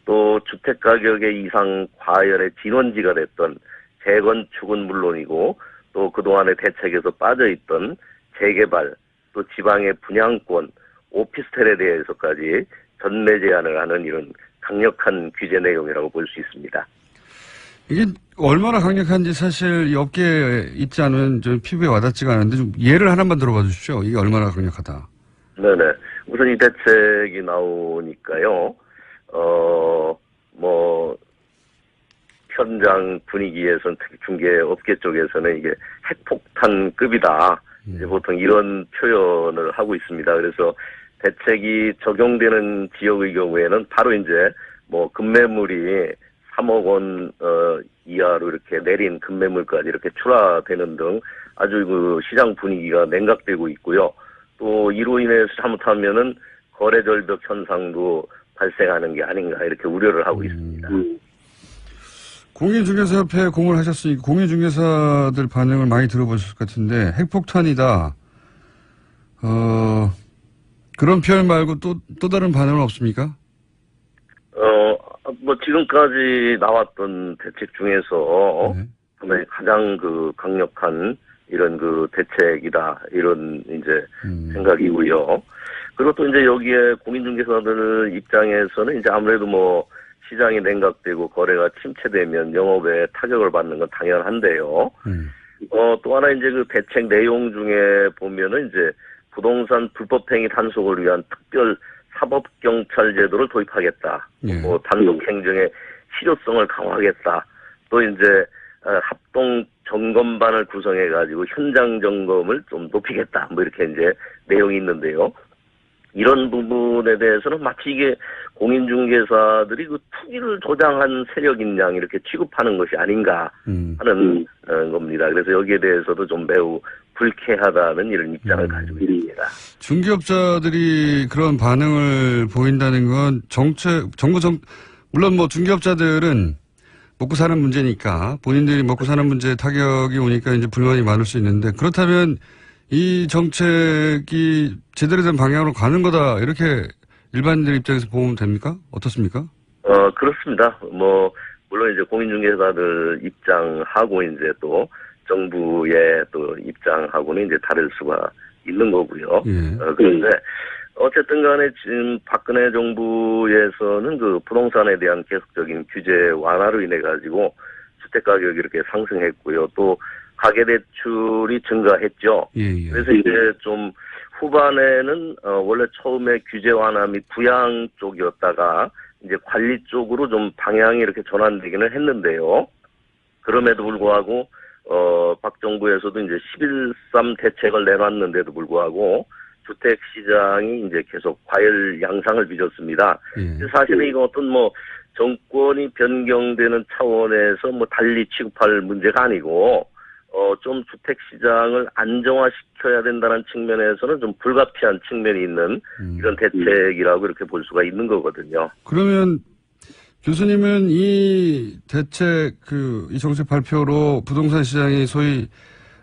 또 주택가격의 이상 과열의 진원지가 됐던 재건축은 물론이고 또 그동안의 대책에서 빠져있던 재개발 또 지방의 분양권, 오피스텔에 대해서까지 전매 제한을 하는 이런 강력한 규제 내용이라고 볼 수 있습니다. 이게 얼마나 강력한지 사실 이 업계에 있지 않으면 좀 피부에 와닿지가 않은데 좀 예를 하나만 들어봐 주십시오. 이게 얼마나 강력하다. 네네. 우선 이 대책이 나오니까요. 뭐 현장 분위기에서는 특히 중개업계 쪽에서는 이게 핵폭탄급이다. 이제 보통 이런 표현을 하고 있습니다. 그래서 대책이 적용되는 지역의 경우에는 바로 이제 뭐 급매물이 3억 원 이하로 이렇게 내린 급매물까지 이렇게 출하되는 등 아주 그 시장 분위기가 냉각되고 있고요. 또 이로 인해서 잘못하면은 거래 절벽 현상도 발생하는 게 아닌가 이렇게 우려를 하고 있습니다. 공인중개사협회에 공을 하셨으니 공인중개사들 반응을 많이 들어보셨을 것 같은데 핵폭탄이다. 그런 표현 말고 또 다른 반응은 없습니까? 뭐 지금까지 나왔던 대책 중에서 가장 그 강력한 이런 그 대책이다 이런 이제 생각이고요. 그리고 또 이제 여기에 공인중개사들 입장에서는 이제 아무래도 뭐 시장이 냉각되고 거래가 침체되면 영업에 타격을 받는 건 당연한데요. 또 하나 이제 그 대책 내용 중에 보면은 이제 부동산 불법행위 단속을 위한 특별 사법경찰 제도를 도입하겠다. 뭐 단속 행정의 실효성을 강화하겠다. 또 이제 합동 점검반을 구성해가지고 현장 점검을 좀 높이겠다. 뭐 이렇게 이제 내용이 있는데요. 이런 부분에 대해서는 마치 이게 공인중개사들이 그 투기를 조장한 세력인 양 이렇게 취급하는 것이 아닌가 하는 겁니다. 그래서 여기에 대해서도 좀 매우 불쾌하다는 이런 입장을 가지고 있습니다. 중개업자들이 그런 반응을 보인다는 건 물론 뭐 중개업자들은 먹고 사는 문제니까 본인들이 먹고 사는 문제에 타격이 오니까 이제 불만이 많을 수 있는데 그렇다면 이 정책이 제대로 된 방향으로 가는 거다 이렇게 일반인들 입장에서 보면 됩니까? 어떻습니까? 그렇습니다. 뭐 물론 이제 공인중개사들 입장하고 이제 또 정부의 또 입장하고는 이제 다를 수가 있는 거고요. 그런데 어쨌든 간에 지금 박근혜 정부에서는 그 부동산에 대한 계속적인 규제 완화로 인해 가지고 주택 가격이 이렇게 상승했고요. 또 가계대출이 증가했죠. 그래서 이제 좀 후반에는 원래 처음에 규제 완화 및 부양 쪽이었다가 이제 관리 쪽으로 좀 방향이 이렇게 전환되기는 했는데요. 그럼에도 불구하고 박 정부에서도 이제 11.3 대책을 내놨는데도 불구하고 주택 시장이 이제 계속 과열 양상을 빚었습니다. 사실은 이거 어떤 뭐 정권이 변경되는 차원에서 뭐 달리 취급할 문제가 아니고 좀 주택 시장을 안정화시켜야 된다는 측면에서는 좀 불가피한 측면이 있는 이런 대책이라고 이렇게 볼 수가 있는 거거든요. 그러면 교수님은 이 대책, 이 정책 발표로 부동산 시장이 소위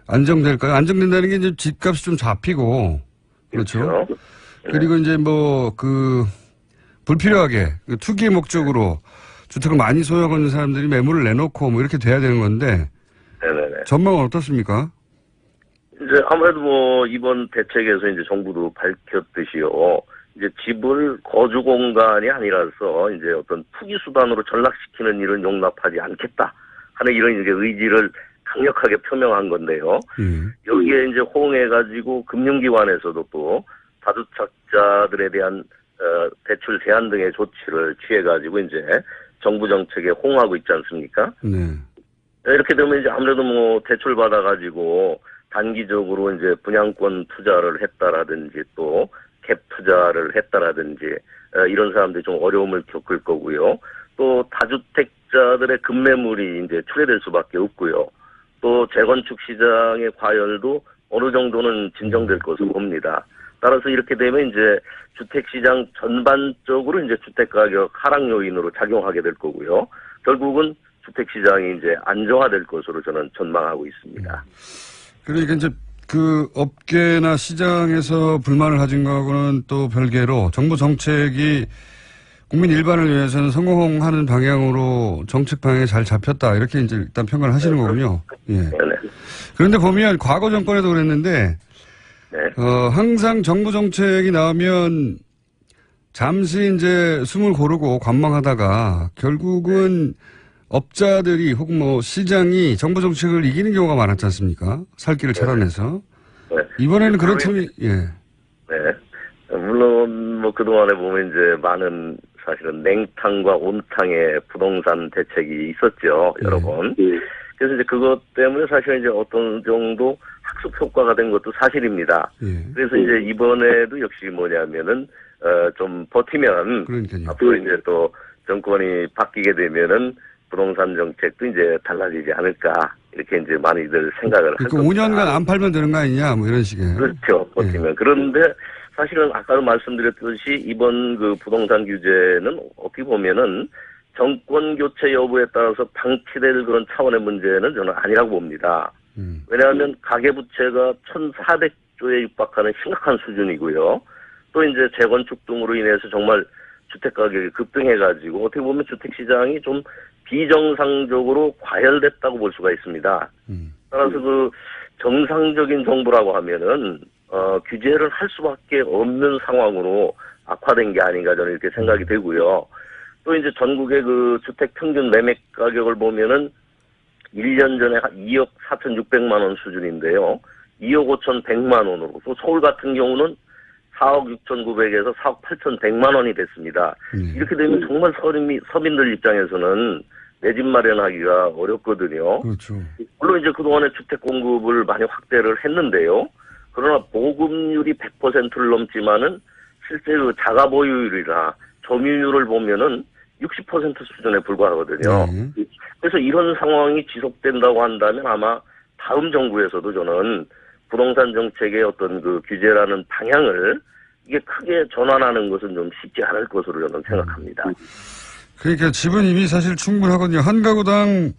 안정될까요? 안정된다는 게 이제 집값이 좀 잡히고, 그렇죠? 그리고 이제 불필요하게 투기 목적으로 주택을 많이 소유하고 있는 사람들이 매물을 내놓고 뭐 이렇게 돼야 되는 건데, 네네네. 전망은 어떻습니까? 이제 아무래도 이번 대책에서 이제 정부도 밝혔듯이요. 이제 집을 거주 공간이 아니라서 이제 어떤 투기 수단으로 전락시키는 일은 용납하지 않겠다 하는 이런 이제 의지를 강력하게 표명한 건데요. 여기에 이제 호응해가지고 금융기관에서도 또 다주택자들에 대한 대출 제한 등의 조치를 취해가지고 이제 정부 정책에 호응하고 있지 않습니까? 네. 이렇게 되면 이제 아무래도 대출 받아가지고 단기적으로 이제 분양권 투자를 했다라든지 또 갭 투자를 했다라든지 이런 사람들이 좀 어려움을 겪을 거고요. 또 다주택자들의 급매물이 이제 출회될 수밖에 없고요. 또 재건축 시장의 과열도 어느 정도는 진정될 것으로 봅니다. 따라서 이렇게 되면 이제 주택시장 전반적으로 이제 주택가격 하락 요인으로 작용하게 될 거고요. 결국은 주택시장이 이제 안정화될 것으로 저는 전망하고 있습니다. 그러니까 이제 업계나 시장에서 불만을 가진 거하고는 또 별개로 정부 정책이 국민 일반을 위해서는 성공하는 방향으로 정책 방향이 잘 잡혔다. 이렇게 이제 일단 평가를 하시는 거군요. 예. 그런데 보면 과거 정권에도 그랬는데, 항상 정부 정책이 나오면 잠시 이제 숨을 고르고 관망하다가 결국은 업자들이 혹은 시장이 정부 정책을 이기는 경우가 많았지 않습니까? 살 길을 찾아내서. 이번에는 그런 틈이, 물론 그동안에 보면 이제 많은 사실은 냉탕과 온탕의 부동산 대책이 있었죠. 여러 번. 그래서 이제 그것 때문에 사실 이제 어떤 정도 학습 효과가 된 것도 사실입니다. 그래서 이제 이번에도 역시 뭐냐면은, 좀 버티면 그러니까요. 앞으로 이제 또 정권이 바뀌게 되면은 부동산 정책도 이제 달라지지 않을까 이렇게 이제 많이들 생각을 할 겁니다. 5년간 안 팔면 되는 거 아니냐 뭐 이런 식의. 그렇죠. 버티면. 그런데 사실은 아까도 말씀드렸듯이 이번 부동산 규제는 어떻게 보면은 정권 교체 여부에 따라서 방치될 그런 차원의 문제는 저는 아니라고 봅니다. 왜냐하면 가계부채가 1,400조에 육박하는 심각한 수준이고요. 또 이제 재건축 등으로 인해서 정말 주택 가격이 급등해가지고 어떻게 보면 주택 시장이 좀 비정상적으로 과열됐다고 볼 수가 있습니다. 따라서 정상적인 정부라고 하면은 규제를 할 수밖에 없는 상황으로 악화된 게 아닌가 저는 이렇게 생각이 되고요. 또 이제 전국의 주택 평균 매매 가격을 보면은 1년 전에 2억 4,600만 원 수준인데요. 2억 5,100만 원으로 또 서울 같은 경우는 4억 6,900에서 4억 8,100만 원이 됐습니다. 이렇게 되면 정말 서민들 입장에서는 내 집 마련하기가 어렵거든요. 그렇죠. 물론 이제 그동안에 주택 공급을 많이 확대를 했는데요. 그러나 보급률이 100%를 넘지만은 실제 자가 보유율이나 점유율을 보면은 60% 수준에 불과하거든요. 그래서 이런 상황이 지속된다고 한다면 아마 다음 정부에서도 저는 부동산 정책의 어떤 규제라는 방향을 이게 크게 전환하는 것은 좀 쉽지 않을 것으로 저는 생각합니다. 그러니까 집은 이미 사실 충분하거든요. 한 가구당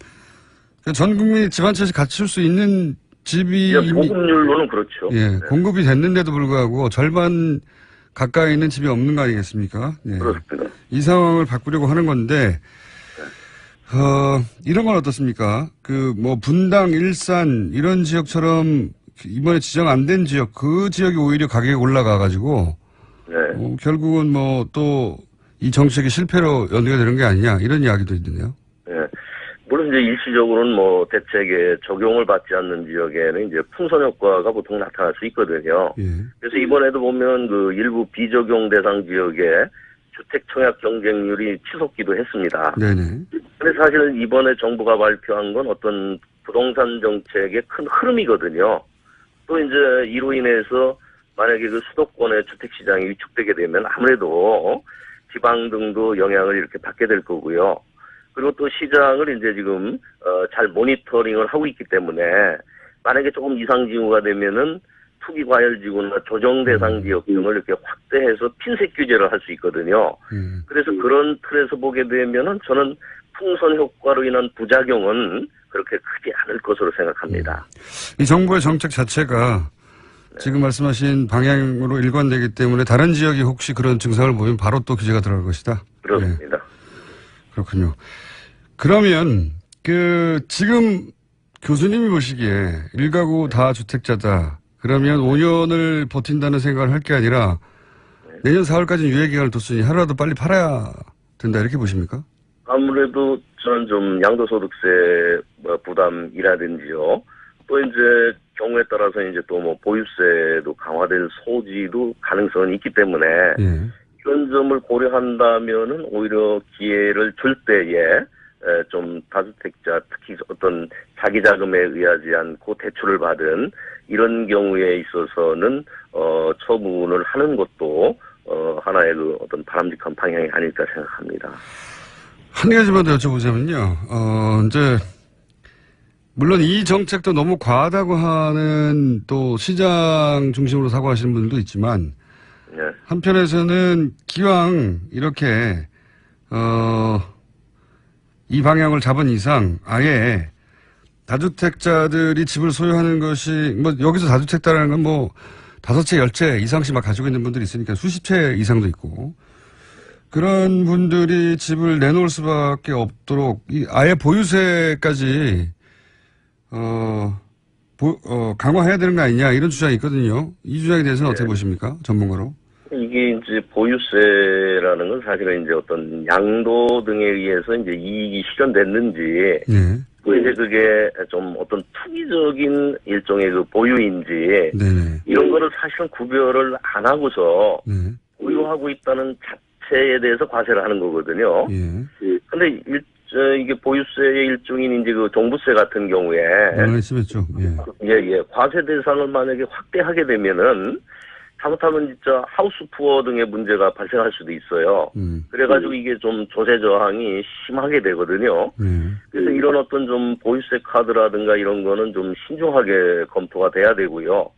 전 국민이 집 한 채씩 갖출 수 있는 집이 보급률로는 그렇죠. 공급이 됐는데도 불구하고 절반 가까이 있는 집이 없는 거 아니겠습니까? 그렇습니다. 이 상황을 바꾸려고 하는 건데 이런 건 어떻습니까? 분당, 일산 이런 지역처럼 이번에 지정 안 된 지역, 그 지역이 오히려 가격이 올라가가지고, 결국은 또 이 정책이 실패로 연계가 되는 게 아니냐, 이런 이야기도 있는데요. 물론 이제 일시적으로는 대책에 적용을 받지 않는 지역에는 이제 풍선 효과가 보통 나타날 수 있거든요. 그래서 이번에도 보면 일부 비적용 대상 지역에 주택 청약 경쟁률이 치솟기도 했습니다. 근데 사실 이번에 정부가 발표한 건 어떤 부동산 정책의 큰 흐름이거든요. 또 이제 이로 인해서 만약에 수도권의 주택 시장이 위축되게 되면 아무래도 지방 등도 영향을 이렇게 받게 될 거고요. 그리고 또 시장을 이제 지금 잘 모니터링을 하고 있기 때문에 만약에 조금 이상 징후가 되면은 투기 과열지구나 조정 대상 지역 등을 이렇게 확대해서 핀셋 규제를 할 수 있거든요. 그래서 그런 틀에서 보게 되면은 저는 풍선 효과로 인한 부작용은 그렇게 크지 않을 것으로 생각합니다. 이 정부의 정책 자체가 지금 말씀하신 방향으로 일관되기 때문에 다른 지역이 혹시 그런 증상을 보이면 바로 또 규제가 들어갈 것이다. 그렇습니다. 네. 그렇군요. 그러면 지금 교수님이 보시기에 1가구 다 주택자다. 그러면 5년을 버틴다는 생각을 할 게 아니라 내년 4월까지는 유예기간을 뒀으니 하루라도 빨리 팔아야 된다 이렇게 보십니까? 아무래도 저는 좀 양도소득세 부담이라든지요. 또 이제 경우에 따라서 이제 또 뭐 보유세도 강화될 소지도 가능성이 있기 때문에 이런 점을 고려한다면은 오히려 기회를 줄 때에 좀 다주택자 특히 어떤 자기 자금에 의하지 않고 대출을 받은 이런 경우에 있어서는 처분을 하는 것도 하나의 그 어떤 바람직한 방향이 아닐까 생각합니다. 한 가지만 더 여쭤보자면요. 이제 물론 이 정책도 너무 과하다고 하는 또 시장 중심으로 사고하시는 분들도 있지만 네. 한편에서는 기왕 이렇게 이 방향을 잡은 이상 아예 다주택자들이 집을 소유하는 것이 뭐 여기서 다주택자라는 건 뭐 5채, 10채 이상씩 막 가지고 있는 분들이 있으니까 수십 채 이상도 있고 그런 분들이 집을 내놓을 수밖에 없도록 아예 보유세까지 강화해야 되는 거 아니냐 이런 주장이 있거든요. 이 주장에 대해서는 어떻게 보십니까? 전문가로. 이게 이제 보유세라는 건 사실은 이제 어떤 양도 등에 의해서 이제 이익이 실현됐는지, 또 이제 그게 좀 어떤 투기적인 일종의 그 보유인지, 이런 거를 사실은 구별을 안 하고서 보유하고 있다는 자체에 대해서 과세를 하는 거거든요. 근데 이게 보유세의 일종인 이제 그 종부세 같은 경우에. 심했죠. 과세 대상을 만약에 확대하게 되면은 잘못하면 진짜 하우스 푸어 등의 문제가 발생할 수도 있어요. 그래가지고 이게 좀 조세 저항이 심하게 되거든요. 그래서 이런 어떤 좀 보유세 카드라든가 이런 거는 좀 신중하게 검토가 돼야 되고요.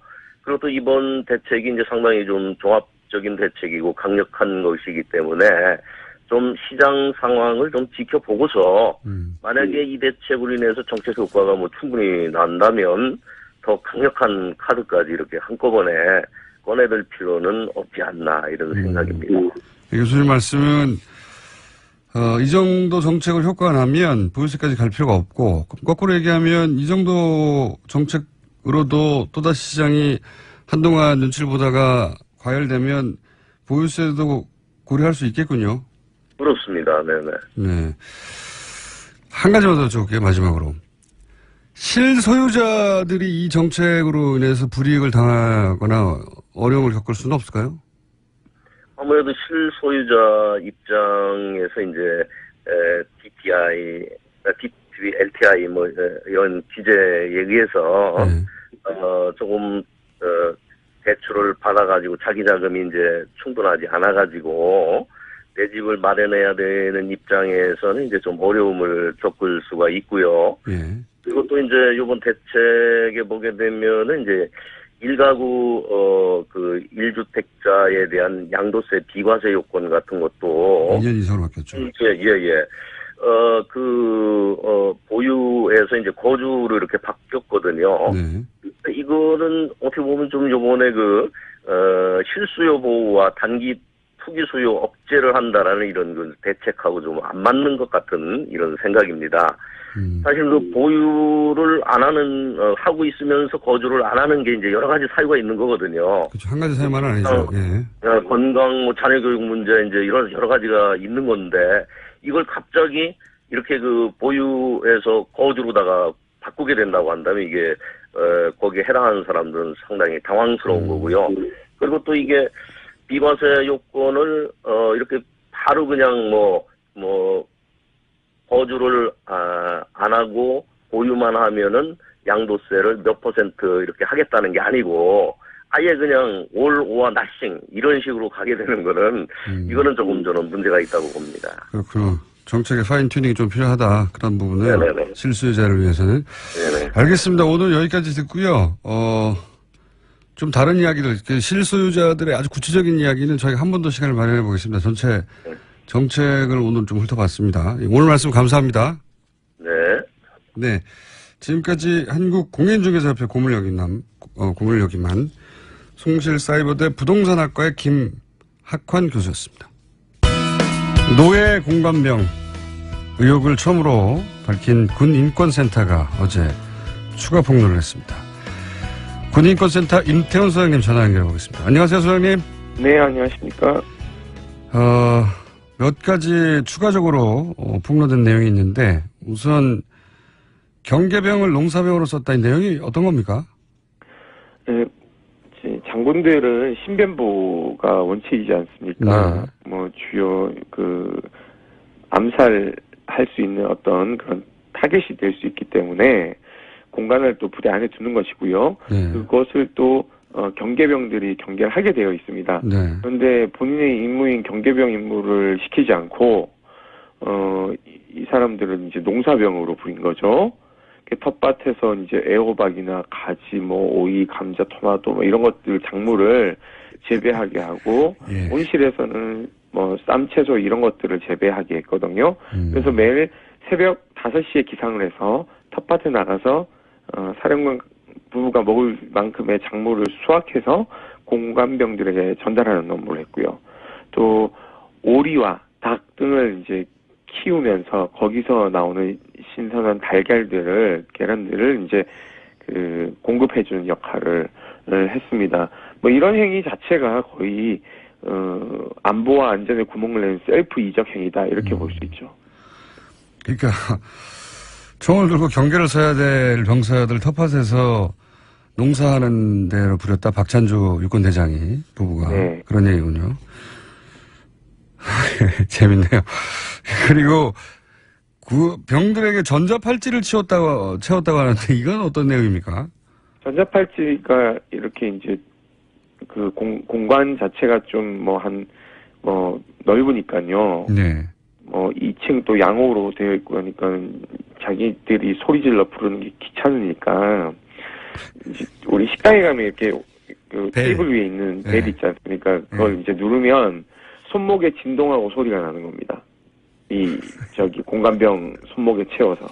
그리고 또 이번 대책이 이제 상당히 좀 종합적인 대책이고 강력한 것이기 때문에 좀 시장 상황을 좀 지켜보고서 만약에 이 대책으로 인해서 정책 효과가 뭐 충분히 난다면 더 강력한 카드까지 이렇게 한꺼번에 꺼내들 필요는 없지 않나 이런 생각입니다. 교수님 말씀은 이 정도 정책을 효과가 나면 보유세까지 갈 필요가 없고 거꾸로 얘기하면 이 정도 정책으로도 또다시 시장이 한동안 눈치를 보다가 과열되면 보유세도 고려할 수 있겠군요. 그렇습니다. 네네. 네. 한 가지만 더 여쭤볼게요. 마지막으로. 실소유자들이 이 정책으로 인해서 불이익을 당하거나 어려움을 겪을 수는 없을까요? 아무래도 실소유자 입장에서 이제 DTI, LTI 뭐 이런 규제에 의해서 조금 대출을 받아가지고 자기 자금이 이제 충분하지 않아가지고 내 집을 마련해야 되는 입장에서는 이제 좀 어려움을 겪을 수가 있고요. 그리고 또 이제 이번 대책에 보게 되면은 이제 1가구 그 1주택자에 대한 양도세 비과세 요건 같은 것도 2년 이상으로 바뀌었죠. 보유에서 이제 거주로 이렇게 바뀌었거든요. 이거는 어떻게 보면 좀 요번에 실수요 보호와 단기 투기 수요 억제를 한다라는 이런 그 대책하고 좀 안 맞는 것 같은 이런 생각입니다. 사실 그 보유를 안 하는, 하고 있으면서 거주를 안 하는 게 이제 여러 가지 사유가 있는 거거든요. 그렇죠. 한 가지 사유만은 아니죠. 건강, 뭐 자녀 교육 문제 이제 이런 여러 가지가 있는 건데 이걸 갑자기 이렇게 그 보유해서 거주로다가 바꾸게 된다고 한다면 이게, 거기에 해당하는 사람들은 상당히 당황스러운 거고요. 그리고 또 이게 비과세 요건을, 이렇게 바로 그냥 거주를 안 하고 보유만 하면은 양도세를 몇 % 이렇게 하겠다는 게 아니고 아예 그냥 all or nothing 이런 식으로 가게 되는 거는 이거는 조금 저는 문제가 있다고 봅니다. 그렇군요. 정책의 파인 튜닝이 좀 필요하다. 그런 부분은 실수요자를 위해서는. 알겠습니다. 오늘 여기까지 듣고요. 좀 다른 이야기들, 실소유자들의 아주 구체적인 이야기는 저희가 한 번 더 시간을 마련해 보겠습니다. 전체 정책을 오늘 좀 훑어봤습니다. 오늘 말씀 감사합니다. 네. 네. 지금까지 한국공인중개사협회 고물역임한 송실사이버대 부동산학과의 김학환 교수였습니다. 노예 공감병 의혹을 처음으로 밝힌 군인권센터가 어제 추가 폭로를 했습니다. 군인권센터 임태훈 소장님 전화 연결해 보겠습니다. 안녕하세요, 소장님. 네, 안녕하십니까. 몇 가지 추가적으로 폭로된 내용이 있는데 우선 경계병을 농사병으로 썼다 이 내용이 어떤 겁니까? 네, 장군들은 신변보가 원칙이지 않습니까? 네. 뭐 주요 암살할 수 있는 어떤 그런 타겟이 될 수 있기 때문에 공간을 또 부대 안에 두는 것이고요. 네. 그것을 또 경계병들이 경계를 하게 되어 있습니다. 네. 그런데 본인의 임무인 경계병 임무를 시키지 않고 이 사람들은 이제 농사병으로 부린 거죠. 텃밭에서 이제 애호박이나 가지, 오이, 감자, 토마토 이런 것들 작물을 재배하게 하고 예. 온실에서는 쌈, 채소 이런 것들을 재배하게 했거든요. 그래서 매일 새벽 5시에 기상을 해서 텃밭에 나가서 사령관 부부가 먹을 만큼의 작물을 수확해서 공관병들에게 전달하는 업무를 했고요. 또 오리와 닭 등을 이제 키우면서 거기서 나오는 신선한 계란들을 이제 공급해주는 역할을 했습니다. 이런 행위 자체가 거의 안보와 안전에 구멍을 내는 셀프 이적 행위다 이렇게 볼 수 있죠. 그러니까 총을 들고 경계를 서야 될 병사들 텃밭에서 농사하는 데로 부렸다. 박찬주 육군대장이 부부가 네. 그런 얘기군요. 재밌네요. 그리고 병들에게 전자팔찌를 채웠다고 하는데 이건 어떤 내용입니까? 전자팔찌가 이렇게 이제 공간 자체가 좀 넓으니까요. 네. 2층 또 양호로 되어 있고 하니까 자기들이 소리 질러 부르는 게 귀찮으니까 이제 우리 식당에 가면 이렇게 테이블 위에 있는 벨 있지 않습니까? 그걸 이제 누르면 손목에 진동하고 소리가 나는 겁니다. 공간병 손목에 채워서.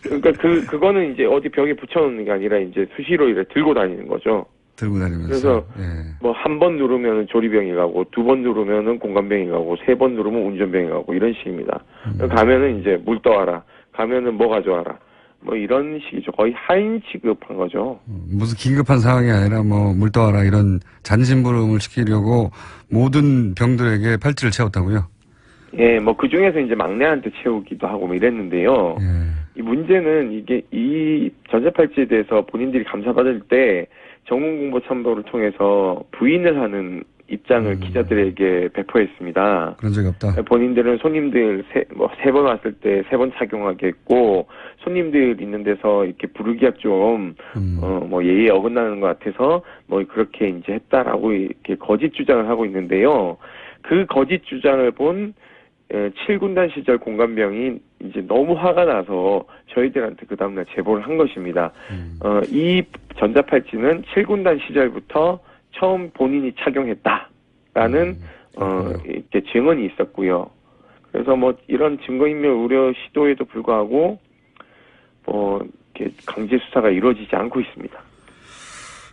그러니까 그거는 이제 어디 벽에 붙여놓는 게 아니라 이제 수시로 이렇게 들고 다니는 거죠. 들고 다니면서. 그래서 예. 한 번 누르면은 조리병이 가고 2번 누르면은 공간병이 가고 3번 누르면 운전병이 가고 이런 식입니다. 가면은 이제 물 떠와라. 가면은 뭐 가져와라. 이런 식이죠. 거의 하인 취급한 거죠. 무슨 긴급한 상황이 아니라 물 떠와라 이런 잔심부름을 시키려고 모든 병들에게 팔찌를 채웠다고요? 예, 그 중에서 이제 막내한테 채우기도 하고 이랬는데요. 예. 이 문제는 이 전자팔찌에 대해서 본인들이 감사받을 때 정문공보참모를 통해서 부인을 하는 입장을 기자들에게 배포했습니다. 그런 적이 없다. 본인들은 손님들 세 번 왔을 때 3번 착용하게 했고, 손님들 있는 데서 이렇게 부르기가 좀, 예의에 어긋나는 것 같아서, 그렇게 이제 했다라고 이렇게 거짓 주장을 하고 있는데요. 그 거짓 주장을 본 7군단 시절 공관병이 이제 너무 화가 나서 저희들한테 그 다음날 제보를 한 것입니다. 이 전자팔찌는 7군단 시절부터 처음 본인이 착용했다라는 이렇게 증언이 있었고요. 그래서 이런 증거인멸 우려 시도에도 불구하고 이렇게 강제 수사가 이루어지지 않고 있습니다.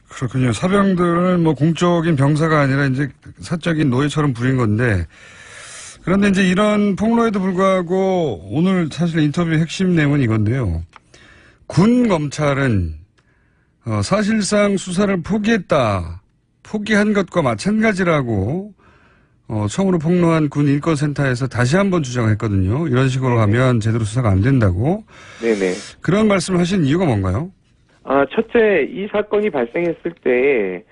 그렇군요. 사병들은 공적인 병사가 아니라 이제 사적인 노예처럼 부린 건데, 그런데 이제 이런 폭로에도 불구하고 오늘 사실 인터뷰의 핵심 내용은 이건데요. 군 검찰은 사실상 수사를 포기한 것과 마찬가지라고 처음으로 폭로한 군 인권센터에서 다시 한번 주장했거든요. 이런 식으로 가면 제대로 수사가 안 된다고. 네네. 그런 말씀을 하신 이유가 뭔가요? 첫째, 이 사건이 발생했을 때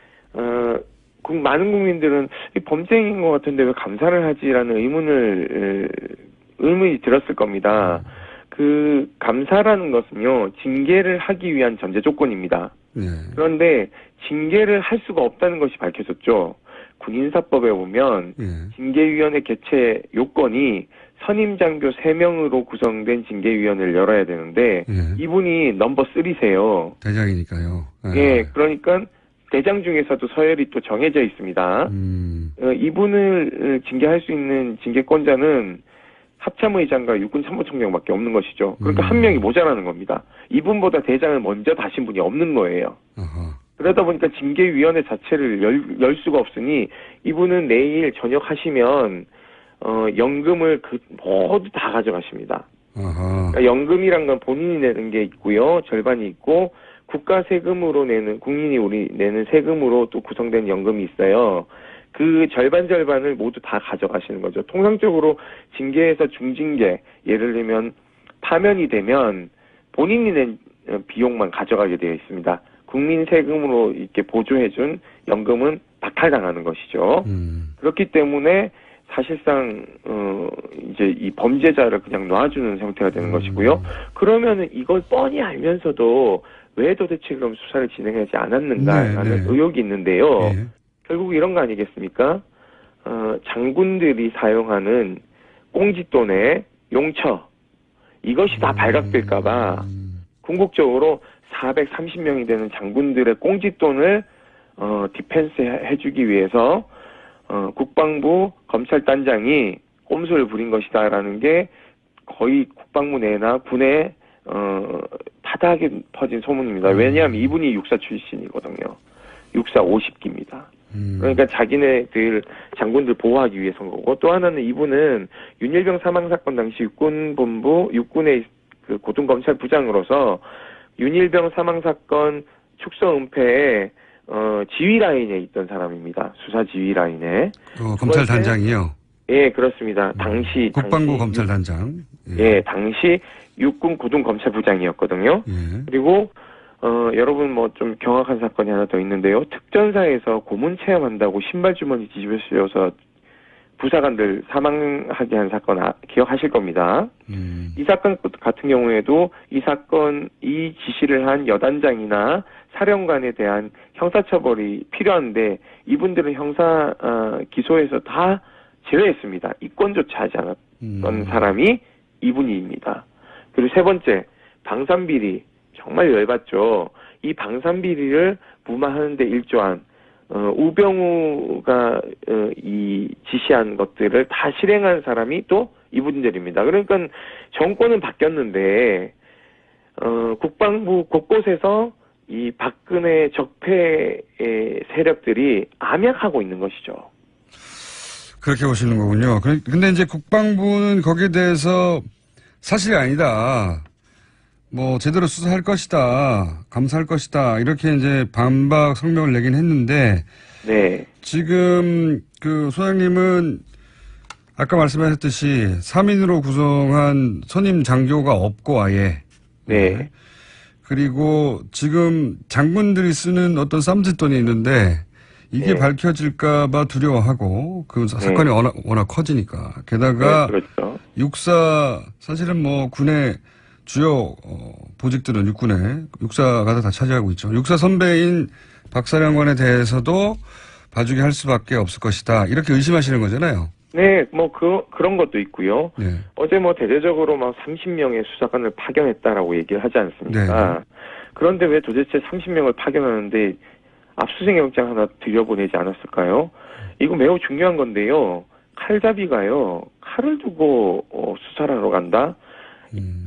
많은 국민들은 범죄인 것 같은데 왜 감사를 하지라는 의문이 들었을 겁니다. 그 감사라는 것은요, 징계를 하기 위한 전제 조건입니다. 그런데 징계를 할 수가 없다는 것이 밝혀졌죠. 군인사법에 보면 징계위원회 개최 요건이 선임장교 3명으로 구성된 징계위원회를 열어야 되는데 이분이 넘버 3세요. 대장이니까요. 예, 그러니까 대장 중에서도 서열이 또 정해져 있습니다. 이분을 징계할 수 있는 징계권자는 합참의장과 육군참모총장밖에 없는 것이죠. 그러니까 한 명이 모자라는 겁니다. 이분보다 대장을 먼저 다신 분이 없는 거예요. 그러다 보니까 징계위원회 자체를 열 수가 없으니 이분은 내일 저녁 하시면 연금을 모두 다 가져가십니다. 그러니까 연금이란 건 본인이 내는 게 있고요. 절반이 있고 국가 세금으로 내는 국민이 우리 내는 세금으로 또 구성된 연금이 있어요. 그 절반을 모두 다 가져가시는 거죠. 통상적으로 징계에서 중징계, 예를 들면 파면이 되면 본인이 낸 비용만 가져가게 되어 있습니다. 국민 세금으로 이렇게 보조해준 연금은 박탈당하는 것이죠. 그렇기 때문에 사실상 이제 이 범죄자를 그냥 놔주는 형태가 되는 것이고요. 그러면은 이걸 뻔히 알면서도 왜 도대체 그럼 수사를 진행하지 않았는가라는 의혹이 있는데요. 결국 이런 거 아니겠습니까? 장군들이 사용하는 꽁짓돈의 용처, 이것이 다 발각될까봐 궁극적으로 430명이 되는 장군들의 꽁짓돈을 디펜스 해주기 위해서 국방부 검찰단장이 꼼수를 부린 것이다라는 게 거의 국방부 내나 군에 타다하게 퍼진 소문입니다. 왜냐하면 이분이 육사 출신이거든요. 육사 50기입니다. 그러니까 자기네들 장군들 보호하기 위해서인 거고, 또 하나는 이분은 윤일병 사망 사건 당시 육군본부 육군의 그 고등검찰부장으로서 윤일병 사망 사건 축소 은폐에 지휘 라인에 있던 사람입니다. 수사 지휘 라인에. 검찰단장이요? 예, 그렇습니다. 당시 국방부 검찰단장. 예, 당시 육군 고등검찰부장이었거든요. 그리고 여러분 뭐 좀 경악한 사건이 하나 더 있는데요. 특전사에서 고문 체험한다고 신발 주머니 뒤집어 씌워서 부사관들 사망하게 한 사건 기억하실 겁니다. 이 사건 같은 경우에도 이 지시를 한 여단장이나 사령관에 대한 형사처벌이 필요한데 이분들은 형사 기소에서 다 제외했습니다. 이권조차 하지 않았던 사람이 이분입니다. 그리고 세 번째, 방산비리. 정말 열받죠. 이 방산비리를 무마하는 데 일조한 우병우가 이 지시한 것들을 다 실행한 사람이 또 이분들입니다. 그러니까 정권은 바뀌었는데 국방부 곳곳에서 이 박근혜 적폐의 세력들이 암약하고 있는 것이죠. 그렇게 보시는 거군요. 근데 이제 국방부는 거기에 대해서 사실이 아니다. 뭐 제대로 수사할 것이다, 감사할 것이다 이렇게 이제 반박 성명을 내긴 했는데, 네. 지금 그 소장님은 아까 말씀하셨듯이 3인으로 구성한 선임 장교가 없고 아예, 네. 그리고 지금 장군들이 쓰는 어떤 쌈짓돈이 있는데 이게 네. 밝혀질까봐 두려워하고 그 사건이 네. 워낙 커지니까 게다가 네, 그렇죠. 육사 사실은 뭐 군의 주요 보직들은 육사가 다 차지하고 있죠. 육사 선배인 박사령관에 대해서도 봐주게 할 수밖에 없을 것이다. 이렇게 의심하시는 거잖아요. 네, 뭐 그런 것도 있고요. 네. 어제 뭐 대대적으로 막 30명의 수사관을 파견했다라고 얘기를 하지 않습니까? 네. 그런데 왜 도대체 30명을 파견하는데 압수수색 영장 하나 들여보내지 않았을까요? 이거 매우 중요한 건데요. 칼잡이가요. 칼을 두고 수사를 하러 간다?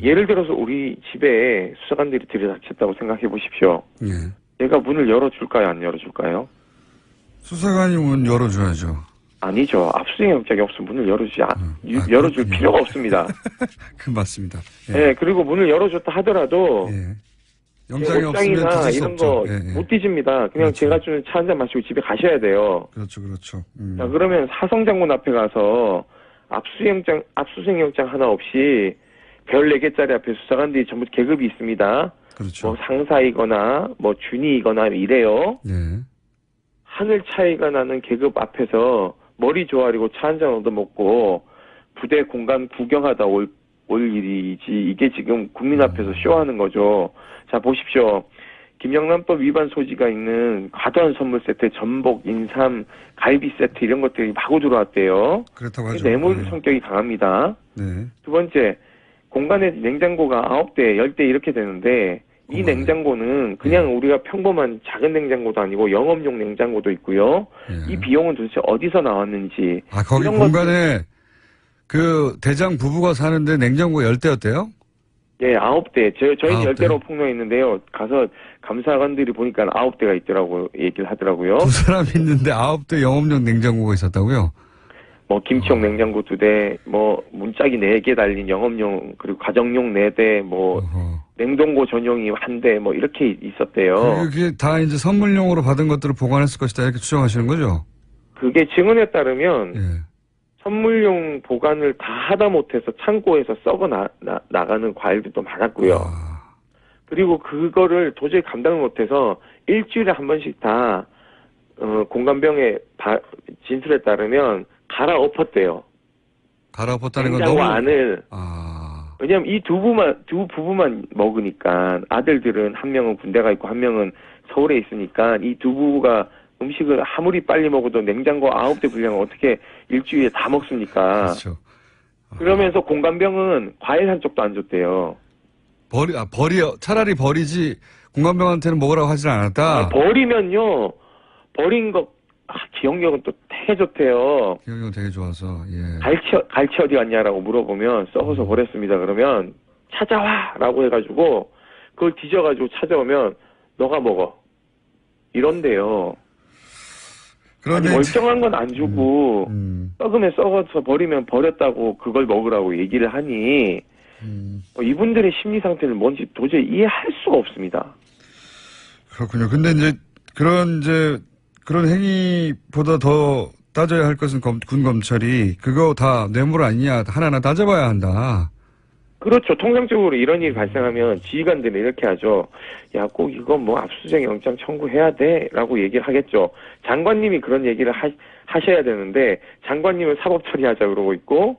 예를 들어서 우리 집에 수사관들이 들이닥쳤다고 생각해 보십시오. 얘가 문을 열어줄까요? 안 열어줄까요? 수사관이 문 열어줘야죠. 아니죠. 압수수색 영장이 없으면 문을 열어줄 필요가 없습니다. 그 맞습니다. 예. 네, 그리고 문을 열어줬다 하더라도 예. 영장이 없으면 뒤질 수 이런 거 못 뒤집니다. 그냥 그렇죠. 제가 주는 차 한잔 마시고 집에 가셔야 돼요. 그렇죠. 자, 그러면 사성장군 앞에 가서 압수수색 영장 하나 없이 별 4개짜리 앞에 수사관들이 전부 계급이 있습니다. 그렇죠. 뭐 상사이거나 뭐 준이이거나 이래요. 네. 하늘 차이가 나는 계급 앞에서 머리 조아리고 차 한잔 얻어먹고 부대 공간 구경하다 올 일이지 이게 지금 국민 앞에서 쇼하는 거죠. 자 보십시오. 김영란법 위반 소지가 있는 과도한 선물 세트, 전복, 인삼, 갈비 세트 이런 것들이 마구 들어왔대요. 그렇다고 하죠. 뇌물 네. 성격이 강합니다. 네. 두 번째, 공간에 냉장고가 9대, 10대 이렇게 되는데 이 공간에. 냉장고는 그냥 우리가 평범한 작은 냉장고도 아니고 영업용 냉장고도 있고요. 예. 이 비용은 도대체 어디서 나왔는지. 아, 거기 이런 공간에 그 대장 부부가 사는데 냉장고 10대였대요? 예, 9대. 저희는 9대? 10대로 폭로했는데요. 가서 감사관들이 보니까 9대가 있더라고, 얘기를 하더라고요. 두 사람 있는데 9대 영업용 냉장고가 있었다고요? 뭐, 김치용 냉장고 2대, 뭐, 문짝이 4개 달린 영업용, 그리고 가정용 4대, 뭐, 어허. 냉동고 전용이 1대, 뭐, 이렇게 있었대요. 그게 다 이제 선물용으로 받은 것들을 보관했을 것이다 이렇게 추정하시는 거죠? 그게 증언에 따르면, 예. 선물용 보관을 다 하다 못해서 창고에서 썩어 나가는 과일들도 많았고요. 아, 그리고 그거를 도저히 감당을 못해서 일주일에 한 번씩 다 공관병의 진술에 따르면 갈아엎었대요. 갈아엎었다는 건 냉장고 너무 안을. 아, 왜냐면 이 두 부부만 먹으니까 아들들은 한 명은 군대가 있고 한 명은 서울에 있으니까 이 두 부부가 음식을 아무리 빨리 먹어도 냉장고 9대 분량을 어떻게 일주일에 다 먹습니까? 그렇죠. 그러면서 공관병은 과일 한 쪽도 안 줬대요. 차라리 버리지 공관병한테는 먹으라고 하질 않았다. 버리면요, 버린 거, 기억력은 또 되게 좋대요. 기억력은 되게 좋아서, 예. 갈치 어디 갔냐라고 물어보면 썩어서 버렸습니다. 그러면 찾아와! 라고 해가지고 그걸 뒤져가지고 찾아오면 너가 먹어. 이런데요. 아니, 멀쩡한 건 안 주고 썩으면 썩어서 버리면 버렸다고 그걸 먹으라고 얘기를 하니 이분들의 심리 상태는 뭔지 도저히 이해할 수가 없습니다. 그렇군요. 근데 이제 그런 행위보다 더 따져야 할 것은 군 검찰이 그거 다 뇌물 아니냐 하나하나 따져봐야 한다. 그렇죠. 통상적으로 이런 일이 발생하면 지휘관들은 이렇게 하죠. 야, 꼭 이거 뭐 압수수색 영장 청구해야 돼 라고 얘기를 하겠죠. 장관님이 그런 얘기를 하셔야 되는데 장관님은 사법처리하자 그러고 있고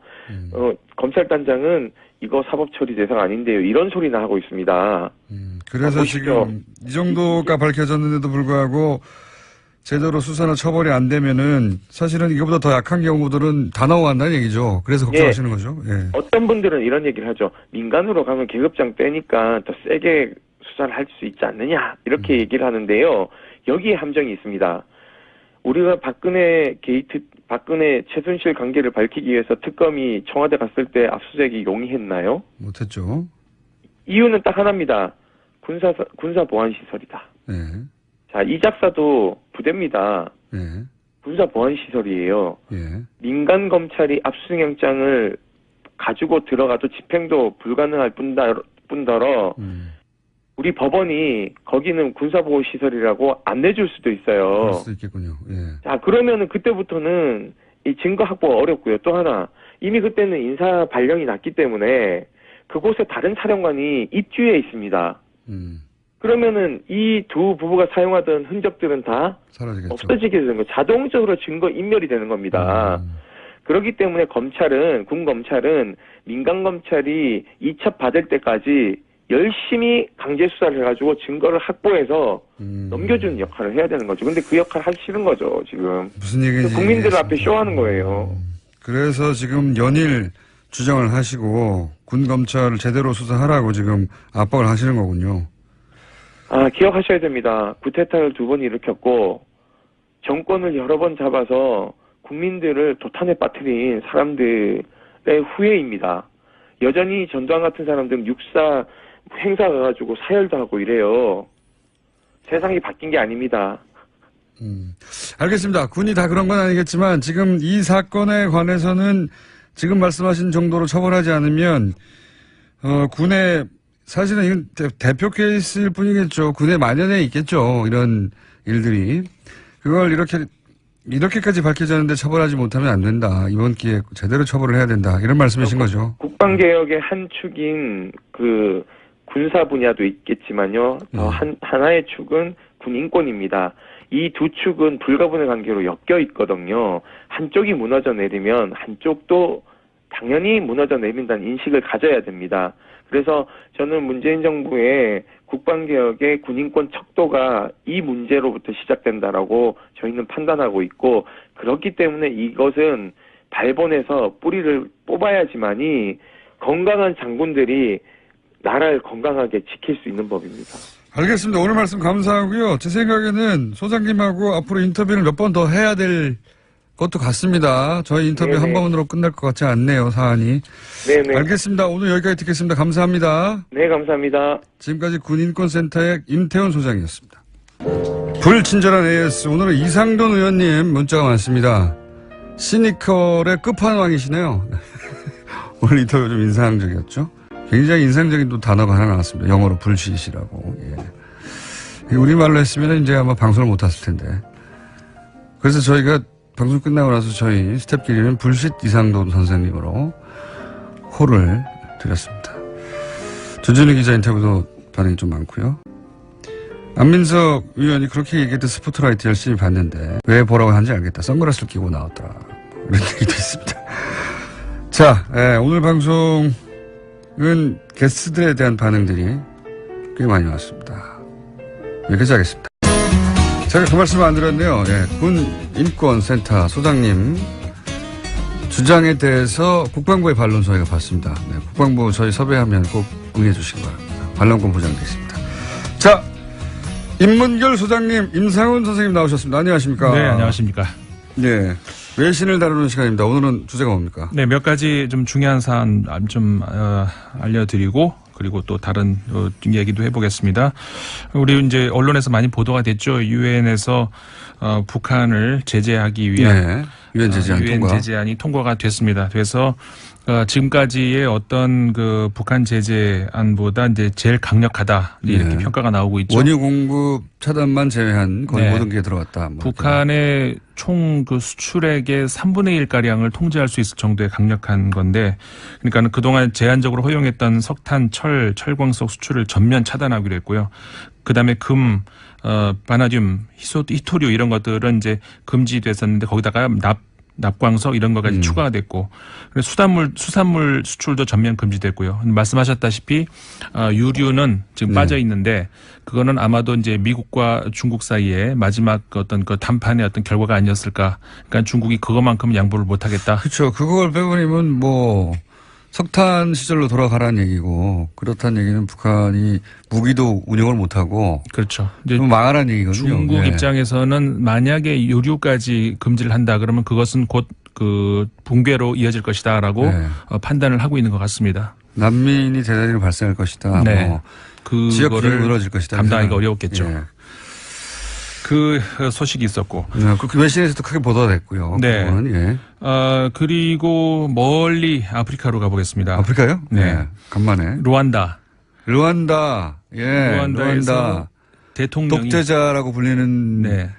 검찰단장은 이거 사법처리 대상 아닌데요. 이런 소리나 하고 있습니다. 그래서 지금 이 정도가 밝혀졌는데도 불구하고 제대로 수사나 처벌이 안 되면은 사실은 이거보다 더 약한 경우들은 다 나온다는 얘기죠. 그래서 걱정하시는 거죠. 예. 어떤 분들은 이런 얘기를 하죠. 민간으로 가면 계급장 떼니까 더 세게 수사를 할 수 있지 않느냐 이렇게 얘기를 하는데요. 여기에 함정이 있습니다. 우리가 박근혜 최순실 관계를 밝히기 위해서 특검이 청와대 갔을 때 압수수색이 용이했나요? 못했죠. 이유는 딱 하나입니다. 군사 보안 시설이다. 예. 자, 이 작사도 부대입니다. 예. 군사 보안 시설이에요. 예. 민간 검찰이 압수수색 영장을 가지고 들어가도 집행도 불가능할 뿐더러 우리 법원이 거기는 군사보호 시설이라고 안 내줄 수도 있어요. 그럴 수도 있겠군요. 예. 자, 그러면은 그때부터는 이 증거 확보가 어렵고요. 또 하나, 이미 그때는 인사 발령이 났기 때문에 그곳에 다른 사령관이 입주해 있습니다. 그러면은 이 두 부부가 사용하던 흔적들은 다 사라지겠죠. 없어지게 되는 거예요. 자동적으로 증거 인멸이 되는 겁니다. 그렇기 때문에 군 검찰은 민간 검찰이 이첩 받을 때까지 열심히 강제 수사를 해가지고 증거를 확보해서 넘겨주는 역할을 해야 되는 거죠. 근데 그 역할을 하기 싫은 거죠, 지금. 무슨 얘기인지 국민들 앞에 쇼하는 거예요. 그래서 지금 연일 주장을 하시고 군 검찰을 제대로 수사하라고 지금 압박을 하시는 거군요. 아, 기억하셔야 됩니다. 구테타를 2번 일으켰고 정권을 여러 번 잡아서 국민들을 도탄에 빠뜨린 사람들의 후예입니다. 여전히 전두환 같은 사람들은 육사 행사 가가지고 사열도 하고 이래요. 세상이 바뀐 게 아닙니다. 알겠습니다. 군이 다 그런 건 아니겠지만 지금 이 사건에 관해서는 지금 말씀하신 정도로 처벌하지 않으면 군의 사실은 이건 대표 케이스일 뿐이겠죠. 군의 만연해 있겠죠. 이런 일들이. 그걸 이렇게까지 밝혀졌는데 처벌하지 못하면 안 된다. 이번 기회에 제대로 처벌을 해야 된다. 이런 말씀이신 거죠. 국방개혁의 한 축인 그 군사 분야도 있겠지만요. 하나의 축은 군 인권입니다. 이 두 축은 불가분의 관계로 엮여 있거든요. 한쪽이 무너져 내리면 한쪽도 당연히 무너져 내린다는 인식을 가져야 됩니다. 그래서 저는 문재인 정부의 국방개혁의 군인권 척도가 이 문제로부터 시작된다라고 저희는 판단하고 있고, 그렇기 때문에 이것은 발본에서 뿌리를 뽑아야지만이 건강한 장군들이 나라를 건강하게 지킬 수 있는 법입니다. 알겠습니다. 오늘 말씀 감사하고요. 제 생각에는 소장님하고 앞으로 인터뷰를 몇 번 더 해야 될 것도 같습니다. 저희 인터뷰 네네. 한 번으로 끝날 것 같지 않네요, 사안이. 네네. 알겠습니다. 오늘 여기까지 듣겠습니다. 감사합니다. 네, 감사합니다. 지금까지 군인권센터의 임태훈 소장이었습니다. 불친절한 AS. 오늘은 이상돈 의원님 문자가 많습니다. 시니컬의 끝판왕이시네요. 오늘 인터뷰 좀 인상적이었죠. 굉장히 인상적인 또 단어가 하나 나왔습니다. 영어로 불시시라고. 예. 우리말로 했으면 이제 아마 방송을 못 했을 텐데. 그래서 저희가 방송 끝나고 나서 저희 스태프끼리는 불sit 이상돈 선생님으로 홀을 드렸습니다. 조준희 기자 인터뷰도 반응이 좀 많고요. 안민석 의원이 그렇게 얘기했던 스포트라이트 열심히 봤는데 왜 보라고 하는지 알겠다. 선글라스를 끼고 나왔더라. 이런 얘기도 있습니다. 자, 오늘 방송은 게스트들에 대한 반응들이 꽤 많이 왔습니다. 여기까지 하겠습니다. 제가 그 말씀을 안 드렸네요. 군인권센터 소장님 주장에 대해서 국방부의 반론 저희가 봤습니다. 네, 국방부 저희 섭외하면 꼭 응해 주시기 바랍니다. 반론권 보장되겠습니다. 자, 인문결 소장님, 임상훈 선생님 나오셨습니다. 안녕하십니까? 네, 안녕하십니까? 네. 외신을 다루는 시간입니다. 오늘은 주제가 뭡니까? 네, 몇 가지 좀 중요한 사안 좀 알려드리고, 그리고 또 다른 얘기도 해보겠습니다. 우리 이제 언론에서 많이 보도가 됐죠. 유엔에서 북한을 제재하기 위한 유엔 제재안이 통과가 됐습니다. 그래서 지금까지의 어떤 그 북한 제재안보다 이제 제일 강력하다 이렇게 평가가 나오고 있죠. 원유 공급 차단만 제외한 거의 모든 게 들어갔다. 북한의 총 그 수출액의 3분의 1 가량을 통제할 수 있을 정도의 강력한 건데, 그러니까 그동안 제한적으로 허용했던 석탄, 철광 속 수출을 전면 차단하기로 했고요. 그다음에 금, 바나듐, 히토류 이런 것들은 이제 금지됐었는데 거기다가 납광석 이런 것까지 추가가 됐고, 그래서 수산물 수출도 전면 금지됐고요. 말씀하셨다시피 유류는 지금 빠져 있는데 그거는 아마도 이제 미국과 중국 사이에 마지막 어떤 그 담판의 어떤 결과가 아니었을까. 그러니까 중국이 그것만큼 양보를 못하겠다. 그렇죠. 그걸 빼버리면 뭐 석탄 시절로 돌아가라는 얘기고, 그렇다는 얘기는 북한이 무기도 운영을 못하고. 그렇죠. 이제 망하라는 얘기거든요. 중국 입장에서는 만약에 유류까지 금지를 한다 그러면 그것은 곧 그 붕괴로 이어질 것이다라고 판단을 하고 있는 것 같습니다. 난민이 대단히 발생할 것이다. 네. 뭐 지역이 무너질 것이다. 감당하기가 어려웠겠죠. 그 소식이 있었고. 그 외신에서도 크게 보도가 됐고요. 네. 그리고 멀리 아프리카로 가보겠습니다. 아프리카요? 네. 간만에. 루안다. 루안다. 대통령이 독재자라고 불리는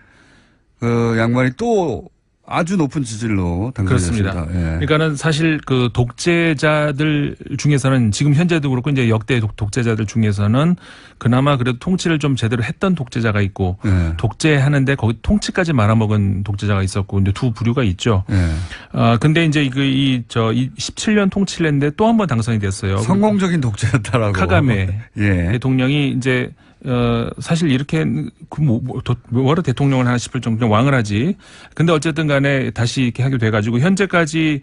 그 양반이 또 아주 높은 지지로 당선됐습니다. 그렇습니다. 그러니까는 사실 그 독재자들 중에서는 지금 현재도 그렇고 이제 역대 독재자들 중에서는 그나마 그래도 통치를 좀 제대로 했던 독재자가 있고 독재하는데 거기 통치까지 말아먹은 독재자가 있었고 이제 두 부류가 있죠. 근데 이제 이 17년 통치를 했는데 또 한 번 당선이 됐어요. 성공적인 독재였다라고. 카가메 대통령이 이제 사실 이렇게 뭐하러 대통령을 하나 싶을 정도로 왕을 하지. 근데 어쨌든 간에 다시 이렇게 하게 돼가지고 현재까지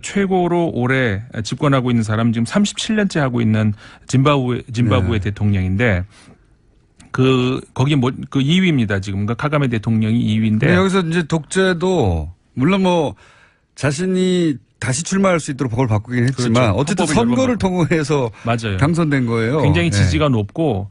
최고로 오래 집권하고 있는 사람 지금 37년째 하고 있는 짐바브웨 대통령인데 거기 그 2위입니다 지금. 그러니까 카가메 대통령이 2위인데. 여기서 이제 독재도 물론 뭐 자신이 다시 출마할 수 있도록 법을 바꾸긴 했지만 어쨌든 선거를 통해서 맞아요. 당선된 거예요. 굉장히 지지가 높고.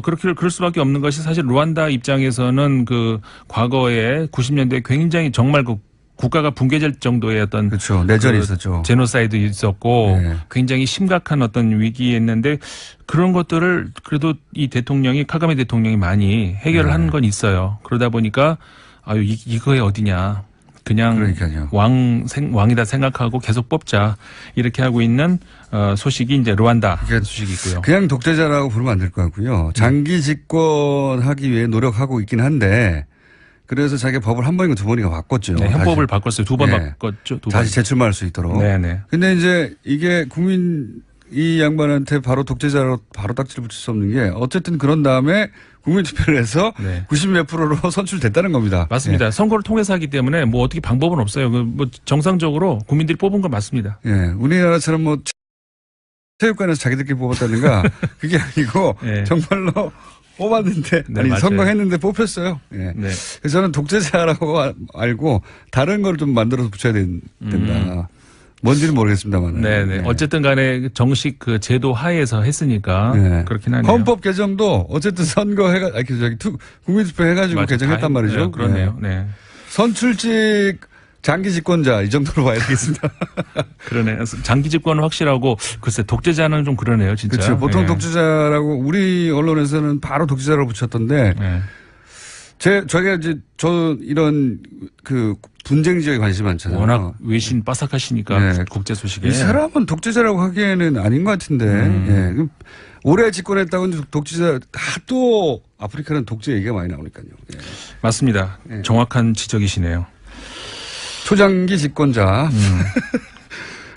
그럴 수밖에 없는 것이 사실 루안다 입장에서는 그 과거에 90년대에 굉장히 정말 그 국가가 붕괴될 정도의 어떤 그렇죠. 내전이 있었죠. 제노사이드 있었고 굉장히 심각한 어떤 위기였는데 그런 것들을 그래도 이 카가메 대통령이 많이 해결을 한 건 있어요. 그러다 보니까 이거에 어디냐. 그냥 그러니까요. 왕이다 생각하고 계속 뽑자 이렇게 하고 있는 소식이 이제 루안다 소식이 있고요. 그냥 독재자라고 부르면 안 될 것 같고요. 장기 집권하기 위해 노력하고 있긴 한데 그래서 자기가 법을 한 번인가 두 번인가 바꿨죠. 네, 헌법을 바꿨어요. 두 번 바꿨죠. 다시 재출마할 수 있도록. 네네. 근데 이제 이게 국민 이 양반한테 바로 독재자로 바로 딱지를 붙일 수 없는 게 어쨌든 그런 다음에 국민투표를 해서 네. 90몇 %로 선출됐다는 겁니다. 맞습니다. 예. 선거를 통해서 하기 때문에 뭐 어떻게 방법은 없어요. 뭐 정상적으로 국민들이 뽑은 건 맞습니다. 예. 우리나라처럼 뭐 체육관에서 자기들끼리 뽑았다든가 그게 아니고 예. 정말로 뽑았는데 네, 아니 맞아요. 선거했는데 뽑혔어요. 예. 네. 그래서 저는 독재자라고 알고 다른 걸 좀 만들어서 붙여야 된다. 뭔지는 모르겠습니다만. 네네. 어쨌든 간에 정식 그 제도 하에서 했으니까 네. 그렇긴 하네요. 헌법 개정도 어쨌든 국민투표 해가지고 맞아, 개정했단 말이죠. 네, 그러네요. 네. 선출직 장기 집권자 이 정도로 봐야 되겠습니다. 그러네요. 장기 집권은 확실하고 글쎄 독재자는 좀 그러네요, 진짜. 그렇죠. 보통 네. 독재자라고 우리 언론에서는 바로 독재자라고 붙였던데 네. 저희가 이제 저 이런 그 분쟁 지역에 관심이 많잖아요. 워낙 외신 빠삭하시니까 네. 국제 소식에. 이 사람은 독재자라고 하기에는 아닌 것 같은데. 예. 오래 집권했다고 독재자 하도 아프리카는 독재 얘기가 많이 나오니까요. 예. 맞습니다. 네. 정확한 지적이시네요. 초장기 집권자.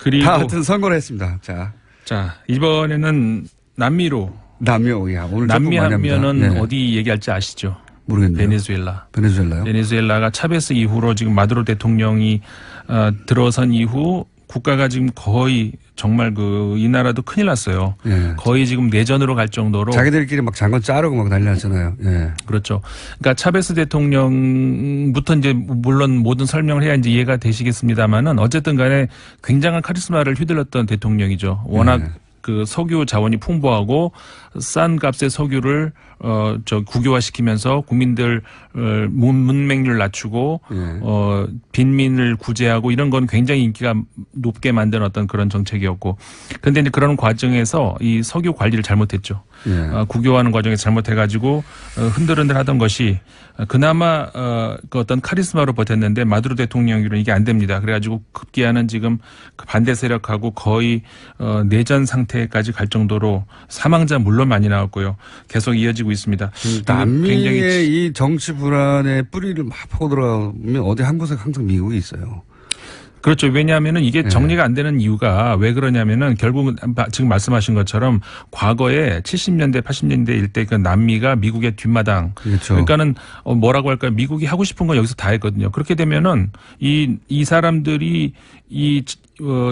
그리고 다 하여튼 선거를 했습니다. 자 이번에는 남미로. 남미야 오늘 남미 하면은 네. 어디 얘기할지 아시죠? 모르겠네요. 베네수엘라. 베네수엘라요? 베네수엘라가 차베스 이후로 지금 마두로 대통령이 들어선 이후 국가가 지금 거의 정말 이 나라도 큰일 났어요. 예. 거의 지금 내전으로 갈 정도로. 자기들끼리 막 장관 자르고 막 난리 났잖아요. 예. 그렇죠. 그러니까 차베스 대통령부터 이제 물론 모든 설명을 해야 이제 이해가 되시겠습니다만은 어쨌든 간에 굉장한 카리스마를 휘둘렀던 대통령이죠. 워낙 예. 그 석유 자원이 풍부하고 싼 값의 석유를 국유화시키면서 국민들 문맹률 낮추고 예. 빈민을 구제하고 이런 건 굉장히 인기가 높게 만든 어떤 그런 정책이었고, 그런데 이제 그런 과정에서 이 석유 관리를 잘못했죠. 예. 국유화하는 과정에서 잘못해가지고 흔들흔들하던 것이 그나마 그 어떤 카리스마로 버텼는데 마두로 대통령으로는 이게 안 됩니다. 그래가지고 급기야는 지금 그 반대 세력하고 거의 내전 상태까지 갈 정도로 사망자 물론 많이 나왔고요. 계속 이어지고 있습니다. 남미의 이 정치 불안의 뿌리를 막 파고 들어가면 어디 한 곳에 항상 미국이 있어요. 그렇죠. 왜냐하면은 이게 정리가 안 되는 이유가 왜 그러냐면은 결국은 지금 말씀하신 것처럼 과거에 70년대, 80년대 일대 그 남미가 미국의 뒷마당. 그렇죠. 그러니까는 뭐라고 할까요? 미국이 하고 싶은 건 여기서 다 했거든요. 그렇게 되면은 이 사람들이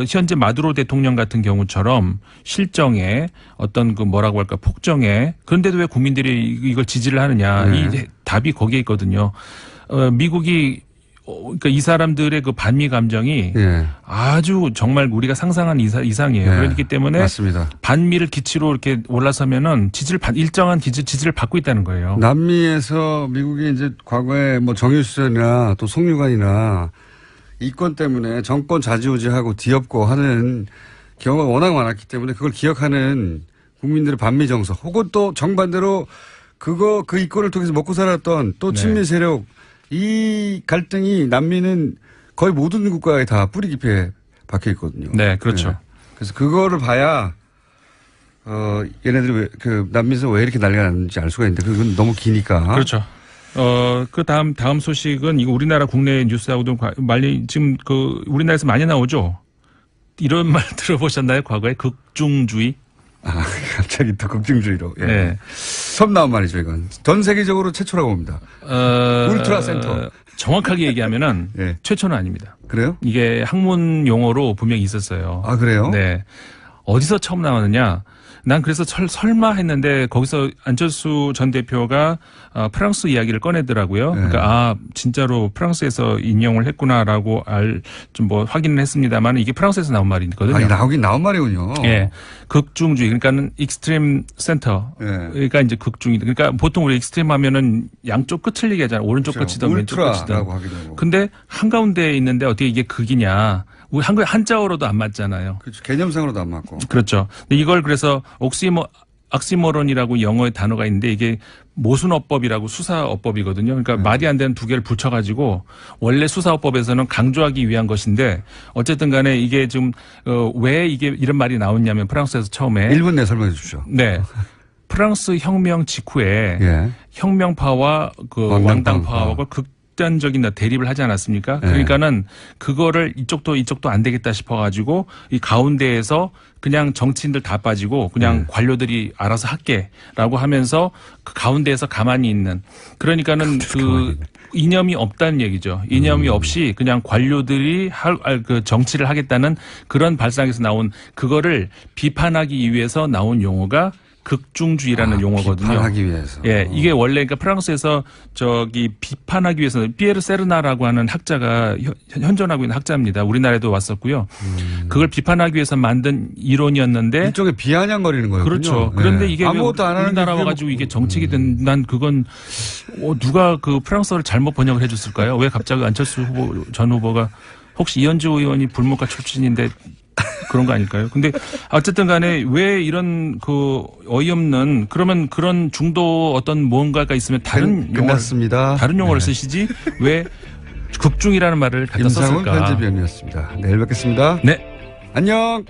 현재 마두로 대통령 같은 경우처럼 실정에 어떤 그 뭐라고 할까 폭정에, 그런데도 왜 국민들이 이걸 지지를 하느냐. 이 답이 거기에 있거든요. 미국이 그러니까 이 사람들의 그 반미 감정이 아주 정말 우리가 상상한 이상이에요. 그렇기 때문에 맞습니다. 반미를 기치로 이렇게 올라서면은 일정한 지지를 받고 있다는 거예요. 남미에서 미국이 이제 과거에 뭐 정유수련이나 또 송유관이나 이권 때문에 정권 좌지우지하고 뒤엎고 하는 경우가 워낙 많았기 때문에 그걸 기억하는 국민들의 반미 정서, 혹은 또 정반대로 그 이권을 통해서 먹고 살았던 또 친미 세력, 이 갈등이 남미는 거의 모든 국가에 다 뿌리 깊이 박혀 있거든요. 네, 그렇죠. 네. 그래서 그거를 봐야 얘네들이 남미에서 왜 이렇게 난리가 났는지 알 수가 있는데 그건 너무 기니까. 그렇죠. 그 다음 소식은 이거 우리나라 국내 뉴스하고도 많이 지금 우리나라에서 많이 나오죠. 이런 말 들어보셨나요? 과거에 극중주의? 아, 갑자기 또 극중주의로. 예. 네. 처음 나온 말이죠, 이건. 전 세계적으로 최초라고 봅니다. 울트라 센터. 정확하게 얘기하면은 최초는 아닙니다. 그래요? 이게 학문 용어로 분명히 있었어요. 아, 그래요? 네. 어디서 처음 나왔느냐? 난 그래서 설마 했는데 거기서 안철수 전 대표가 프랑스 이야기를 꺼내더라고요. 그러니까 진짜로 프랑스에서 인용을 했구나라고 좀 확인을 했습니다만 이게 프랑스에서 나온 말이거든요. 아니, 나오긴 나온 말이군요. 예. 극중주의. 그러니까는 익스트림 센터. 그러니까 이제 극중이. 그러니까 보통 우리 익스트림 하면은 양쪽 끝을 얘기하잖아요. 오른쪽 끝이든 왼쪽 끝이든. 하기도 하고. 근데 한가운데에 있는데 어떻게 이게 극이냐. 우리 한자어로도 안 맞잖아요. 그렇죠. 개념상으로도 안 맞고. 그렇죠. 근데 이걸 그래서 옥시모론이라고 영어의 단어가 있는데 이게 모순어법이라고 수사어법이거든요. 그러니까 말이 안 되는 두 개를 붙여가지고 원래 수사어법에서는 강조하기 위한 것인데 어쨌든 간에 이게 지금 왜 이게 이런 말이 나왔냐면 프랑스에서 처음에 1분 내 설명해 주십시오. 네. 프랑스 혁명 직후에 혁명파와 왕당파하고 극단적인 대립을 하지 않았습니까? 네. 그러니까는 그거를 이쪽도 안 되겠다 싶어가지고 이 가운데에서 그냥 정치인들 다 빠지고 그냥 관료들이 알아서 할게라고 하면서 그 가운데에서 가만히 있는 그러니까는 그 이념이 없다는 얘기죠. 이념이 없이 그냥 관료들이 그 정치를 하겠다는 그런 발상에서 나온 그거를 비판하기 위해서 나온 용어가 극중주의라는 용어거든요. 비판하기 위해서. 예, 이게 원래 그러니까 프랑스에서 비판하기 위해서 피에르 세르나라고 하는 학자가 현존하고 있는 학자입니다. 우리나라에도 왔었고요. 그걸 비판하기 위해서 만든 이론이었는데 일종의 비아냥거리는 거예요. 그렇죠. 그런데 이게 아무것도 안 하는 우리나라 와가지고 이게 정책이 된 난 그건 누가 그 프랑스어를 잘못 번역을 해줬을까요? 왜 갑자기 안철수 전 후보가 혹시 이현주 의원이 불문과 출신인데 그런 거 아닐까요? 근데 어쨌든 간에 왜 이런 그 어이없는 그러면 그런 중도 어떤 뭔가가 있으면 다른 용어를 쓰시지 왜 극중이라는 말을 갖다 임상훈 썼을까? 편집위원이었습니다. 내일 뵙겠습니다. 네. 안녕.